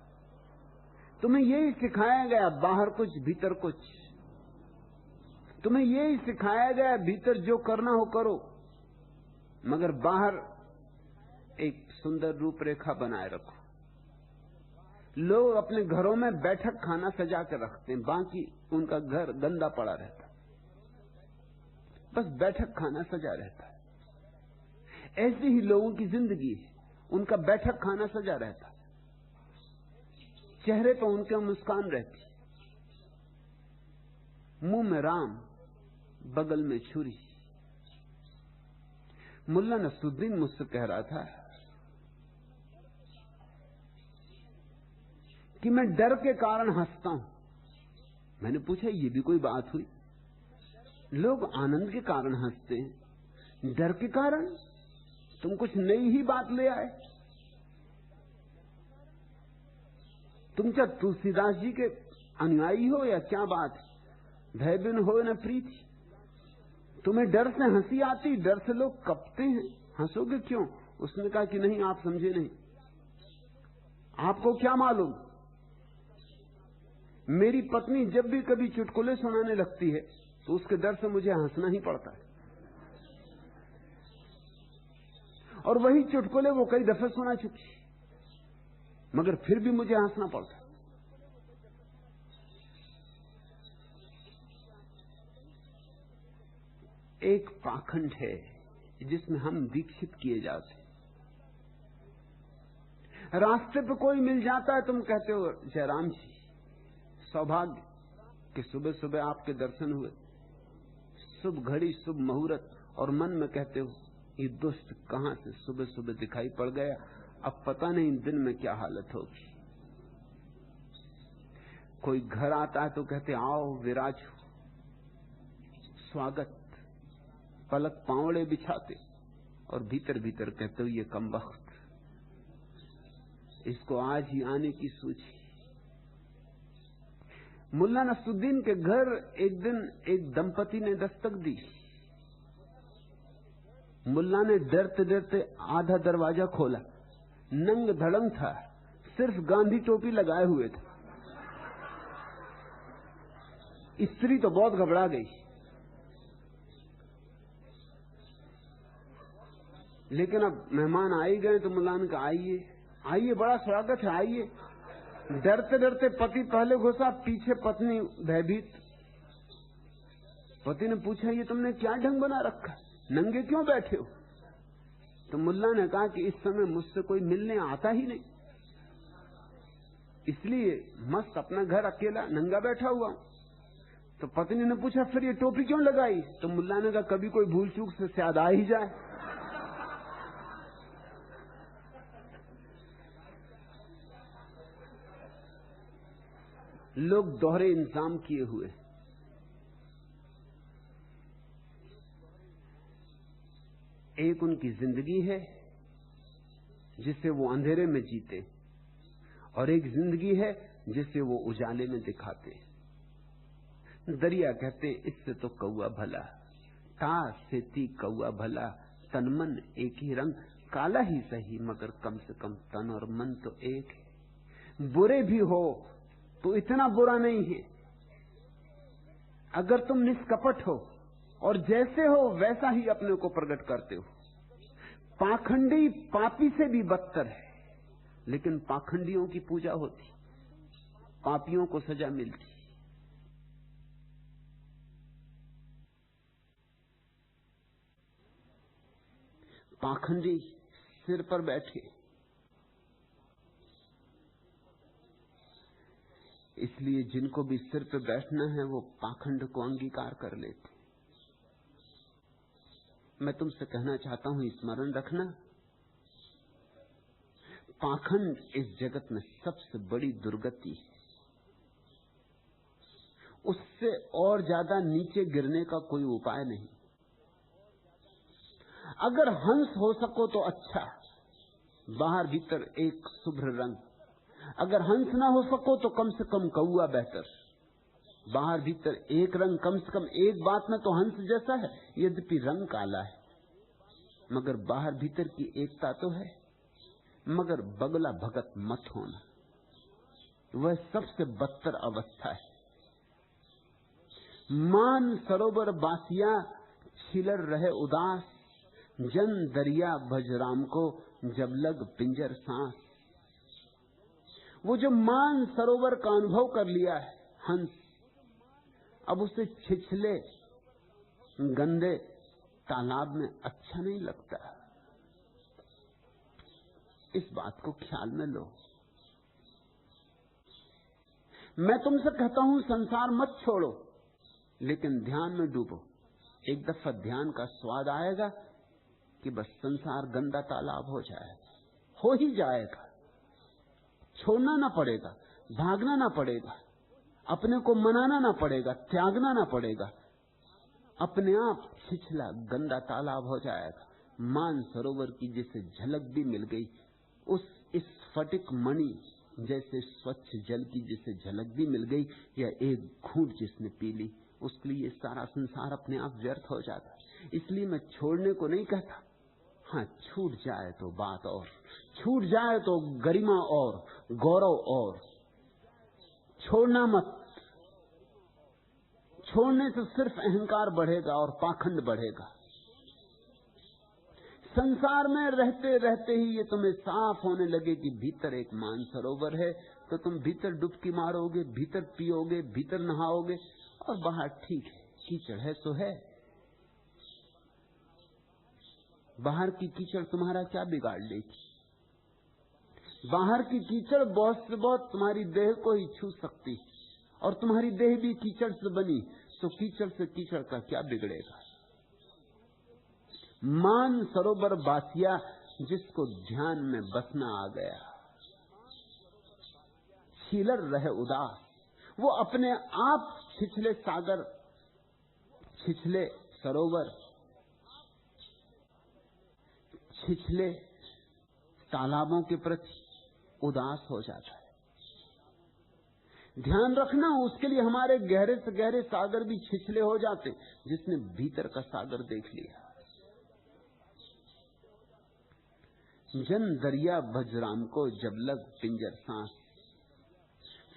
तुम्हें यही सिखाया गया बाहर कुछ भीतर कुछ। तुम्हें यही सिखाया गया भीतर जो करना हो करो, मगर बाहर एक सुंदर रूपरेखा बनाए रखो। लोग अपने घरों में बैठक खाना सजा कर रखते हैं, बाकी उनका घर गंदा पड़ा रहता है, बस बैठक खाना सजा रहता है। ऐसी ही लोगों की जिंदगी है, उनका बैठक खाना सजा रहता है, चेहरे पर उनके मुस्कान रहती, मुंह में राम, बगल में छुरी। मुल्ला नसरुद्दीन मुझसे कह रहा था कि मैं डर के कारण हंसता हूं। मैंने पूछा, ये भी कोई बात हुई? लोग आनंद के कारण हंसते हैं, डर के कारण? तुम कुछ नई ही बात ले आए। तुम क्या तुलसीदास जी के अनुयायी हो या क्या बात है? भय बिन हो न प्रीति। तुम्हें डर से हंसी आती? डर से लोग कपते हैं, हंसोगे क्यों? उसने कहा कि नहीं, आप समझे नहीं। आपको क्या मालूम, मेरी पत्नी जब भी कभी चुटकुले सुनाने लगती है तो उसके डर से मुझे हंसना ही पड़ता है, और वही चुटकुले वो कई दफे सुना चुकी, मगर फिर भी मुझे हंसना पड़ता है। एक पाखंड है जिसमें हम दीक्षित किए जाते हैं। रास्ते पे कोई मिल जाता है, तुम कहते हो जयराम जी सौभाग्य कि सुबह सुबह आपके दर्शन हुए, शुभ घड़ी शुभ मुहूर्त, और मन में कहते हो ये दुष्ट कहां से सुबह सुबह दिखाई पड़ गया, अब पता नहीं दिन में क्या हालत होगी। कोई घर आता है तो कहते आओ विराजो, स्वागत, पलक पावड़े बिछाते, और भीतर भीतर कहते हो ये कमबख्त, इसको आज ही आने की सूची। मुल्ला नसरुद्दीन के घर एक दिन एक दंपति ने दस्तक दी। मुल्ला ने डरते डरते आधा दरवाजा खोला, नंग धड़ंग था, सिर्फ गांधी टोपी लगाए हुए थे। स्त्री तो बहुत घबरा गई, लेकिन अब मेहमान आ ही गए तो मुल्ला ने कहा आइए आइए, बड़ा स्वागत है, आइए। डरते डरते पति पहले घुसा, पीछे पत्नी भयभीत। पति ने पूछा ये तुमने क्या ढंग बना रखा, नंगे क्यों बैठे हो? तो मुल्ला ने कहा कि इस समय मुझसे कोई मिलने आता ही नहीं, इसलिए मस्त अपना घर अकेला नंगा बैठा हुआ हूं। तो पत्नी ने पूछा फिर ये टोपी क्यों लगाई? तो मुल्ला ने कहा कभी कोई भूल चूक से शायद आ ही जाए। लोग दोहरे इंतजाम किए हुए, एक उनकी जिंदगी है जिसे वो अंधेरे में जीते, और एक जिंदगी है जिसे वो उजाले में दिखाते। दरिया कहते इससे तो कौआ भला, ता सेती कौआ भला, तन मन एक ही रंग, काला ही सही मगर कम से कम तन और मन तो एक है। बुरे भी हो तो इतना बुरा नहीं है, अगर तुम निष्कपट हो और जैसे हो वैसा ही अपने को प्रकट करते हो। पाखंडी पापी से भी बदतर है, लेकिन पाखंडियों की पूजा होती, पापियों को सजा मिलती। पाखंडी सिर पर बैठे, इसलिए जिनको भी सिर पर बैठना है वो पाखंड को अंगीकार कर लेते। मैं तुमसे कहना चाहता हूं, स्मरण रखना, पाखंड इस जगत में सबसे बड़ी दुर्गति है। उससे और ज्यादा नीचे गिरने का कोई उपाय नहीं। अगर हंस हो सको तो अच्छा, बाहर भीतर एक शुभ्र रंग। अगर हंस ना हो सको तो कम से कम कौआ बेहतर, बाहर भीतर एक रंग। कम से कम एक बात में तो हंस जैसा है, यद्यपि रंग काला है, मगर बाहर भीतर की एकता तो है। मगर बगला भगत मत होना, वह सबसे बदतर अवस्था है। मान सरोवर बासिया छिलर रहे उदास, जन दरिया भज राम को जब लग पिंजर सांस। वो जो मान सरोवर का अनुभव कर लिया है हंस, अब उसे छिछले गंदे तालाब में अच्छा नहीं लगता। इस बात को ख्याल में लो। मैं तुमसे कहता हूं संसार मत छोड़ो, लेकिन ध्यान में डूबो। एक दफा ध्यान का स्वाद आएगा कि बस संसार गंदा तालाब हो जाएगा, हो ही जाएगा। छोड़ना ना पड़ेगा, भागना ना पड़ेगा, अपने को मनाना ना पड़ेगा, त्यागना ना पड़ेगा, अपने आप छिछला गंदा तालाब हो जाएगा। मान सरोवर की जिसे झलक भी मिल गई, उस स्फटिक मणि जैसे स्वच्छ जल की जिसे झलक भी मिल गई, या एक घूंट जिसने पी ली, उसके लिए सारा संसार अपने आप व्यर्थ हो जाता है। इसलिए मैं छोड़ने को नहीं कहता। हाँ, छूट जाए तो बात और, छूट जाए तो गरिमा और गौरव और। छोड़ना मत। छोड़ने से सिर्फ अहंकार बढ़ेगा और पाखंड बढ़ेगा। संसार में रहते रहते ही ये तुम्हें साफ होने लगे कि भीतर एक मानसरोवर है, तो तुम भीतर डुबकी मारोगे, भीतर पियोगे, भीतर नहाओगे, और बाहर ठीक है, कीचड़ है तो है। बाहर की कीचड़ तुम्हारा क्या बिगाड़ लेगी? बाहर की कीचड़ बहुत से बहुत तुम्हारी देह को ही छू सकती, और तुम्हारी देह भी कीचड़ से बनी, तो कीचड़ से कीचड़ का क्या बिगड़ेगा? मान सरोवर बासिया जिसको ध्यान में बसना आ गया, छीलर रहे उदास, वो अपने आप छिछले सागर, छिछले सरोवर, छिछले तालाबों के प्रति उदास हो जाता है। ध्यान रखना, उसके लिए हमारे गहरे से गहरे सागर भी छिछले हो जाते, जिसने भीतर का सागर देख लिया। जन दरिया भजराम को जब लग पिंजर सांस,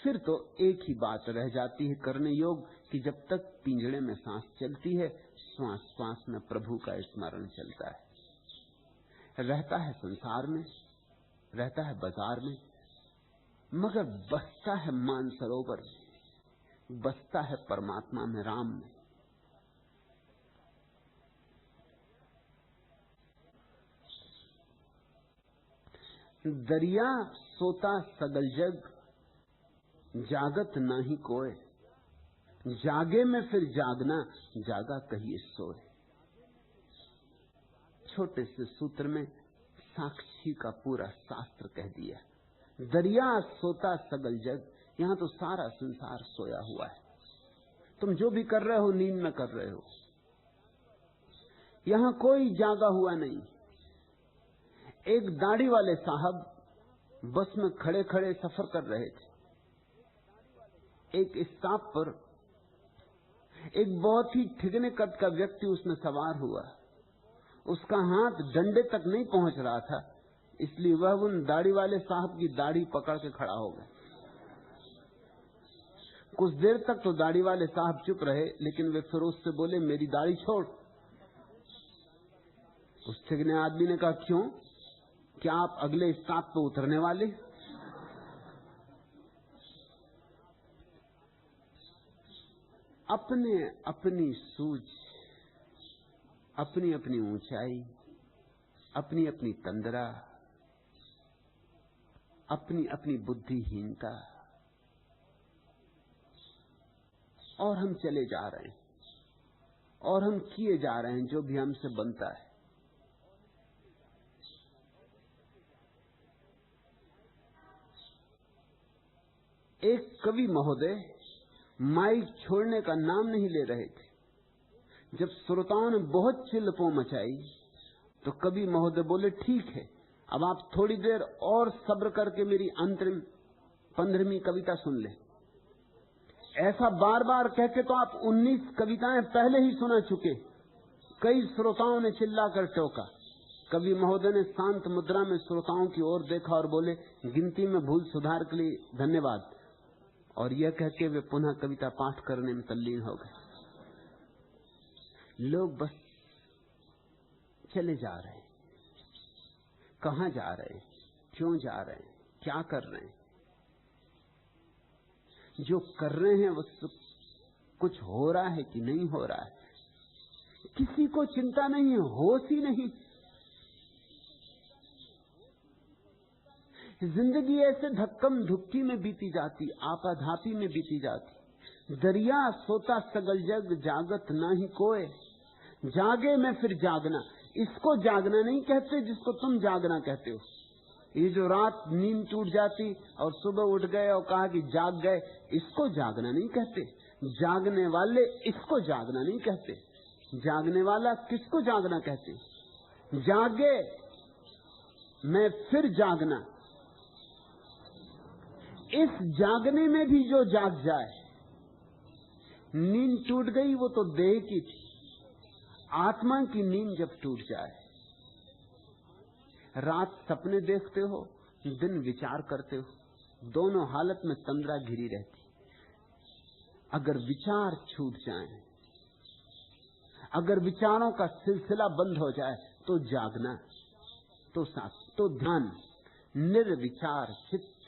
फिर तो एक ही बात रह जाती है करने योग कि जब तक पिंजड़े में सांस चलती है, श्वास श्वास में प्रभु का स्मरण चलता है। रहता है संसार में, रहता है बाजार में, मगर बसता है मानसरोवर में, बसता है परमात्मा में, राम में। दरिया सोता सगल जग, जागत नाही कोय, जागे में फिर जागना, जागा कहिए सोए। छोटे से सूत्र में साक्षी का पूरा शास्त्र कह दिया। दरिया सोता सगल जग, यहां तो सारा संसार सोया हुआ है। तुम जो भी कर रहे हो नींद में कर रहे हो, यहां कोई जागा हुआ नहीं। एक दाढ़ी वाले साहब बस में खड़े खड़े सफर कर रहे थे। एक स्टॉप पर एक बहुत ही ठिगने कद का व्यक्ति उसमें सवार हुआ। उसका हाथ डंडे तक नहीं पहुंच रहा था, इसलिए वह उन दाढ़ी वाले साहब की दाढ़ी पकड़ के खड़ा हो गया। कुछ देर तक तो दाढ़ी वाले साहब चुप रहे, लेकिन वे फिर उससे बोले, मेरी दाढ़ी छोड़। उस ठिगने आदमी ने कहा, क्यों? क्या आप अगले स्टॉप पे उतरने वाले? अपने अपनी सूझ, अपनी अपनी ऊंचाई, अपनी अपनी तंद्रा, अपनी अपनी बुद्धिहीनता, और हम चले जा रहे हैं, और हम किए जा रहे हैं जो भी हमसे बनता है। एक कवि महोदय माइक छोड़ने का नाम नहीं ले रहे थे। जब श्रोताओं ने बहुत चिल्लपो मचाई तो कवि महोदय बोले, ठीक है, अब आप थोड़ी देर और सब्र करके मेरी अंतरिम 15वीं कविता सुन लें। ऐसा बार बार कहके तो आप 19 कविताएं पहले ही सुना चुके। कई श्रोताओं ने चिल्लाकर टोका। कवि महोदय ने शांत मुद्रा में श्रोताओं की ओर देखा और बोले, गिनती में भूल सुधार के लिए धन्यवाद। और यह कहके वे पुनः कविता पाठ करने में तल्लीन हो गए। लोग बस चले जा रहे हैं। कहां जा रहे हैं, क्यों जा रहे हैं, क्या कर रहे हैं, जो कर रहे हैं वो कुछ हो रहा है कि नहीं हो रहा है, किसी को चिंता नहीं है, होश ही नहीं। जिंदगी ऐसे धक्कम धुक्की में बीती जाती, आपाधापी में बीती जाती। दरिया सोता सगल जग, जागत ना ही कोय, जागे में फिर जागना। इसको जागना नहीं कहते जिसको तुम जागना कहते हो। ये जो रात नींद टूट जाती और सुबह उठ गए और कहा कि जाग गए, इसको जागना नहीं कहते। जागने वाले इसको जागना नहीं कहते। जागने वाला किसको जागना कहते? जागे मैं फिर जागना। इस जागने में भी जो जाग जाए, नींद टूट गई वो तो देह की थी, आत्मा की नींद जब टूट जाए, रात सपने देखते हो, दिन विचार करते हो, दोनों हालत में तंद्रा घिरी रहती। अगर विचार छूट जाए, अगर विचारों का सिलसिला बंद हो जाए तो जागना, तो ध्यान, निर्विचार चित्त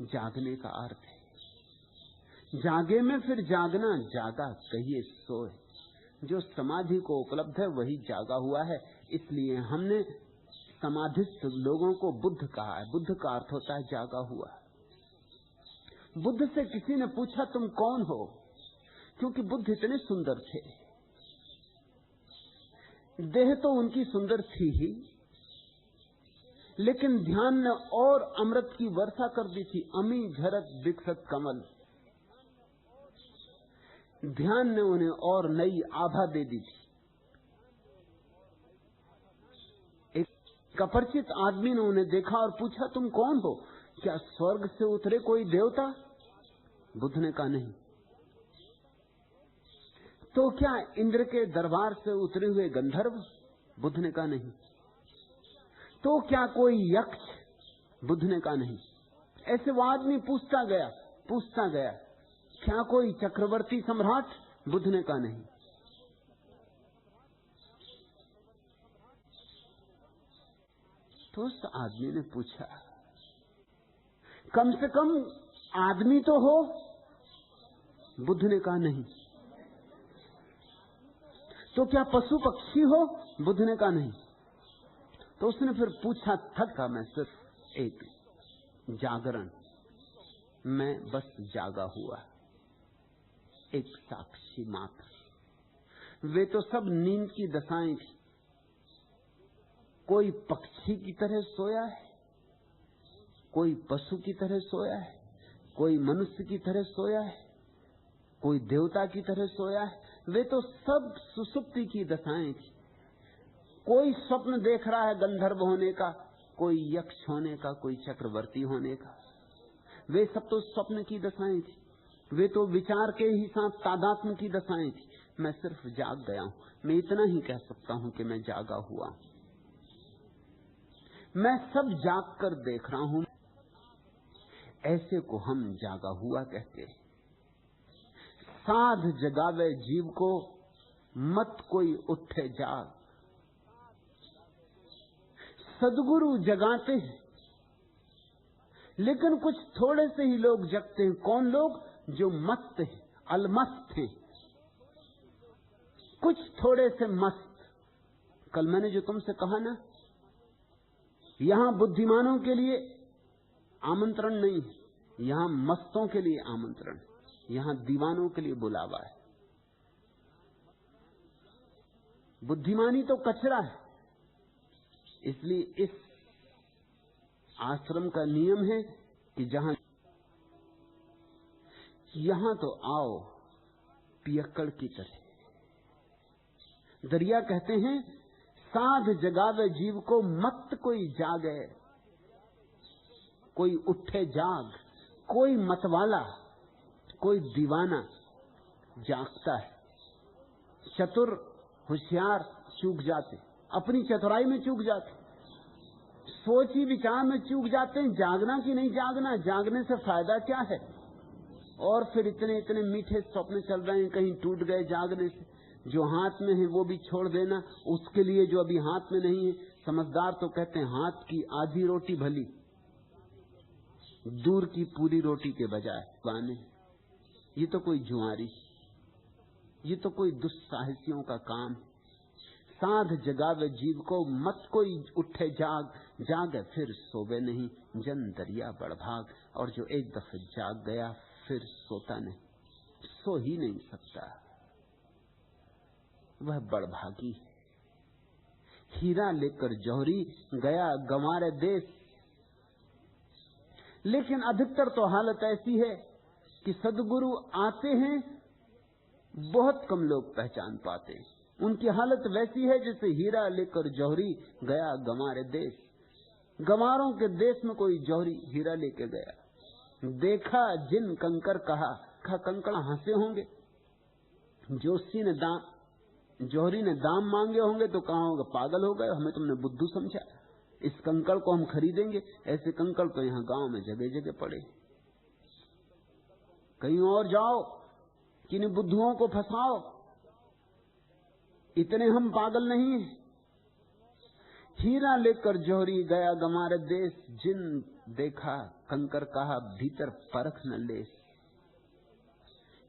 जागने का अर्थ है। जागे में फिर जागना, जागा कहिए सोए। जो समाधि को उपलब्ध है वही जागा हुआ है। इसलिए हमने समाधिस्थ लोगों को बुद्ध कहा है। बुद्ध का अर्थ होता है जागा हुआ। बुद्ध से किसी ने पूछा तुम कौन हो, क्योंकि बुद्ध इतने सुंदर थे, देह तो उनकी सुंदर थी ही, लेकिन ध्यान ने और अमृत की वर्षा कर दी थी। अमी झरत विकसत कमल, ध्यान ने उन्हें और नई आभा दे दी थी। एक अपरिचित आदमी ने उन्हें देखा और पूछा तुम कौन हो, क्या स्वर्ग से उतरे कोई देवता? बुद्ध ने कहा नहीं। तो क्या इंद्र के दरबार से उतरे हुए गंधर्व? बुद्ध ने कहा नहीं। तो क्या कोई यक्ष? बुद्ध ने कहा नहीं। ऐसे वो आदमी पूछता गया, क्या कोई चक्रवर्ती सम्राट? बुद्ध ने कहा नहीं। तो उस आदमी ने पूछा कम से कम आदमी तो हो? बुद्ध ने कहा नहीं। तो क्या पशु पक्षी हो? बुद्ध ने कहा नहीं। तो उसने फिर पूछा, थका मैं सिर्फ एक जागरण, मैं बस जागा हुआ, एक साक्षी मात्र। वे तो सब नींद की दशाएं थी। कोई पक्षी की तरह सोया है, कोई पशु की तरह सोया है, कोई मनुष्य की तरह सोया है, कोई देवता की तरह सोया है। वे तो सब सुसुप्ति की दशाएं थी। कोई स्वप्न देख रहा है गंधर्व होने का, कोई यक्ष होने का, कोई चक्रवर्ती होने का। वे सब तो स्वप्न की दशाएं थी। वे तो विचार के ही साथ तादात्म्य की दशाएं थी। मैं सिर्फ जाग गया हूं। मैं इतना ही कह सकता हूं कि मैं जागा हुआ हूं। मैं सब जाग कर देख रहा हूं। ऐसे को हम जागा हुआ कहते हैं। साध जगावे जीव को, मत कोई उठे जाग। सद्गुरु जगाते हैं, लेकिन कुछ थोड़े से ही लोग जगते हैं। कौन लोग? जो मस्त हैं, अलमस्त हैं, कुछ थोड़े से मस्त। कल मैंने जो तुमसे कहा ना, यहां बुद्धिमानों के लिए आमंत्रण नहीं है, यहां मस्तों के लिए आमंत्रण, यहां दीवानों के लिए बुलावा है। बुद्धिमानी तो कचरा है। इसलिए इस आश्रम का नियम है कि यहां तो आओ पियक्कड़ की तरह। दरिया कहते हैं साध जगावे जीव को, मत कोई जागे, कोई उठे जाग। कोई मतवाला, कोई दीवाना जागता है। चतुर होशियार चूक जाते, अपनी चतुराई में चूक जाते, सोच ही विचार में चूक जाते हैं। जागना कि नहीं जागना, जागने से फायदा क्या है? और फिर इतने इतने मीठे स्वप्न चल रहे हैं, कहीं टूट गए जागने से। जो हाथ में है वो भी छोड़ देना, उसके लिए जो अभी हाथ में नहीं है। समझदार तो कहते हैं हाथ की आधी रोटी भली। दूर की पूरी रोटी के बजाय पाने। ये तो कोई जुआरी, ये तो कोई दुस्साहसियों का काम। साध जगावे जीव को, मत कोई उठे जाग, जागे फिर सोवे नहीं, जन दरिया बड़भाग। और जो एक दफे जाग गया फिर सोता नहीं, सो ही नहीं सकता, वह बड़भागी। हीरा लेकर जौहरी गया गंवारे देश। लेकिन अधिकतर तो हालत ऐसी है कि सद्गुरु आते हैं, बहुत कम लोग पहचान पाते हैं। उनकी हालत वैसी है जैसे हीरा लेकर जौहरी गया गंवारे देश। गंवारों के देश में कोई जौहरी हीरा लेके गया। देखा जिन कंकर कहा, कंकड़ हंसे होंगे। जोशी ने जौहरी ने दाम मांगे होंगे तो कहा होगा पागल हो गए, हमें तुमने बुद्धू समझा, इस कंकड़ को हम खरीदेंगे। ऐसे कंकड़ तो यहाँ गांव में जगह जगह पड़े। कहीं और जाओ, किन बुद्धुओं को फंसाओ, इतने हम पागल नहीं हैं। हीरा लेकर जौहरी गया गंवारे देश, जिन देखा कंकर कहा भीतर परख न ले।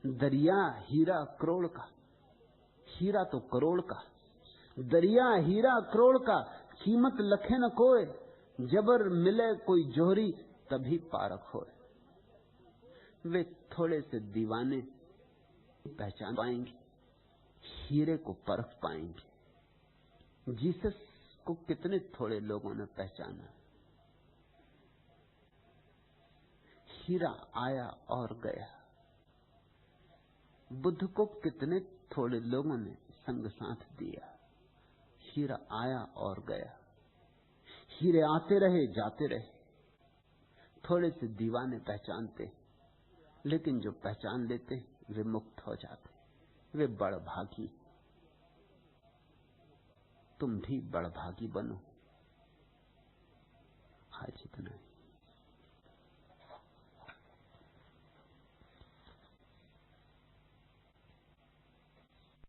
दरिया हीरा करोड़ का, हीरा तो करोड़ का, दरिया हीरा करोड़ का, कीमत लखे न कोय, जबर मिले कोई जौहरी तभी पारख होए। वे थोड़े से दीवाने पहचान पाएंगे, हीरे को परख पाएंगे। जीसस को कितने थोड़े लोगों ने पहचाना। हीरा आया और गया। बुद्ध को कितने थोड़े लोगों ने संग साथ दिया। हीरा आया और गया। हीरे आते रहे जाते रहे। थोड़े से दीवाने पहचानते, लेकिन जो पहचान लेते वे मुक्त हो जाते। वे बड़भागी। तुम भी बड़भागी बनो।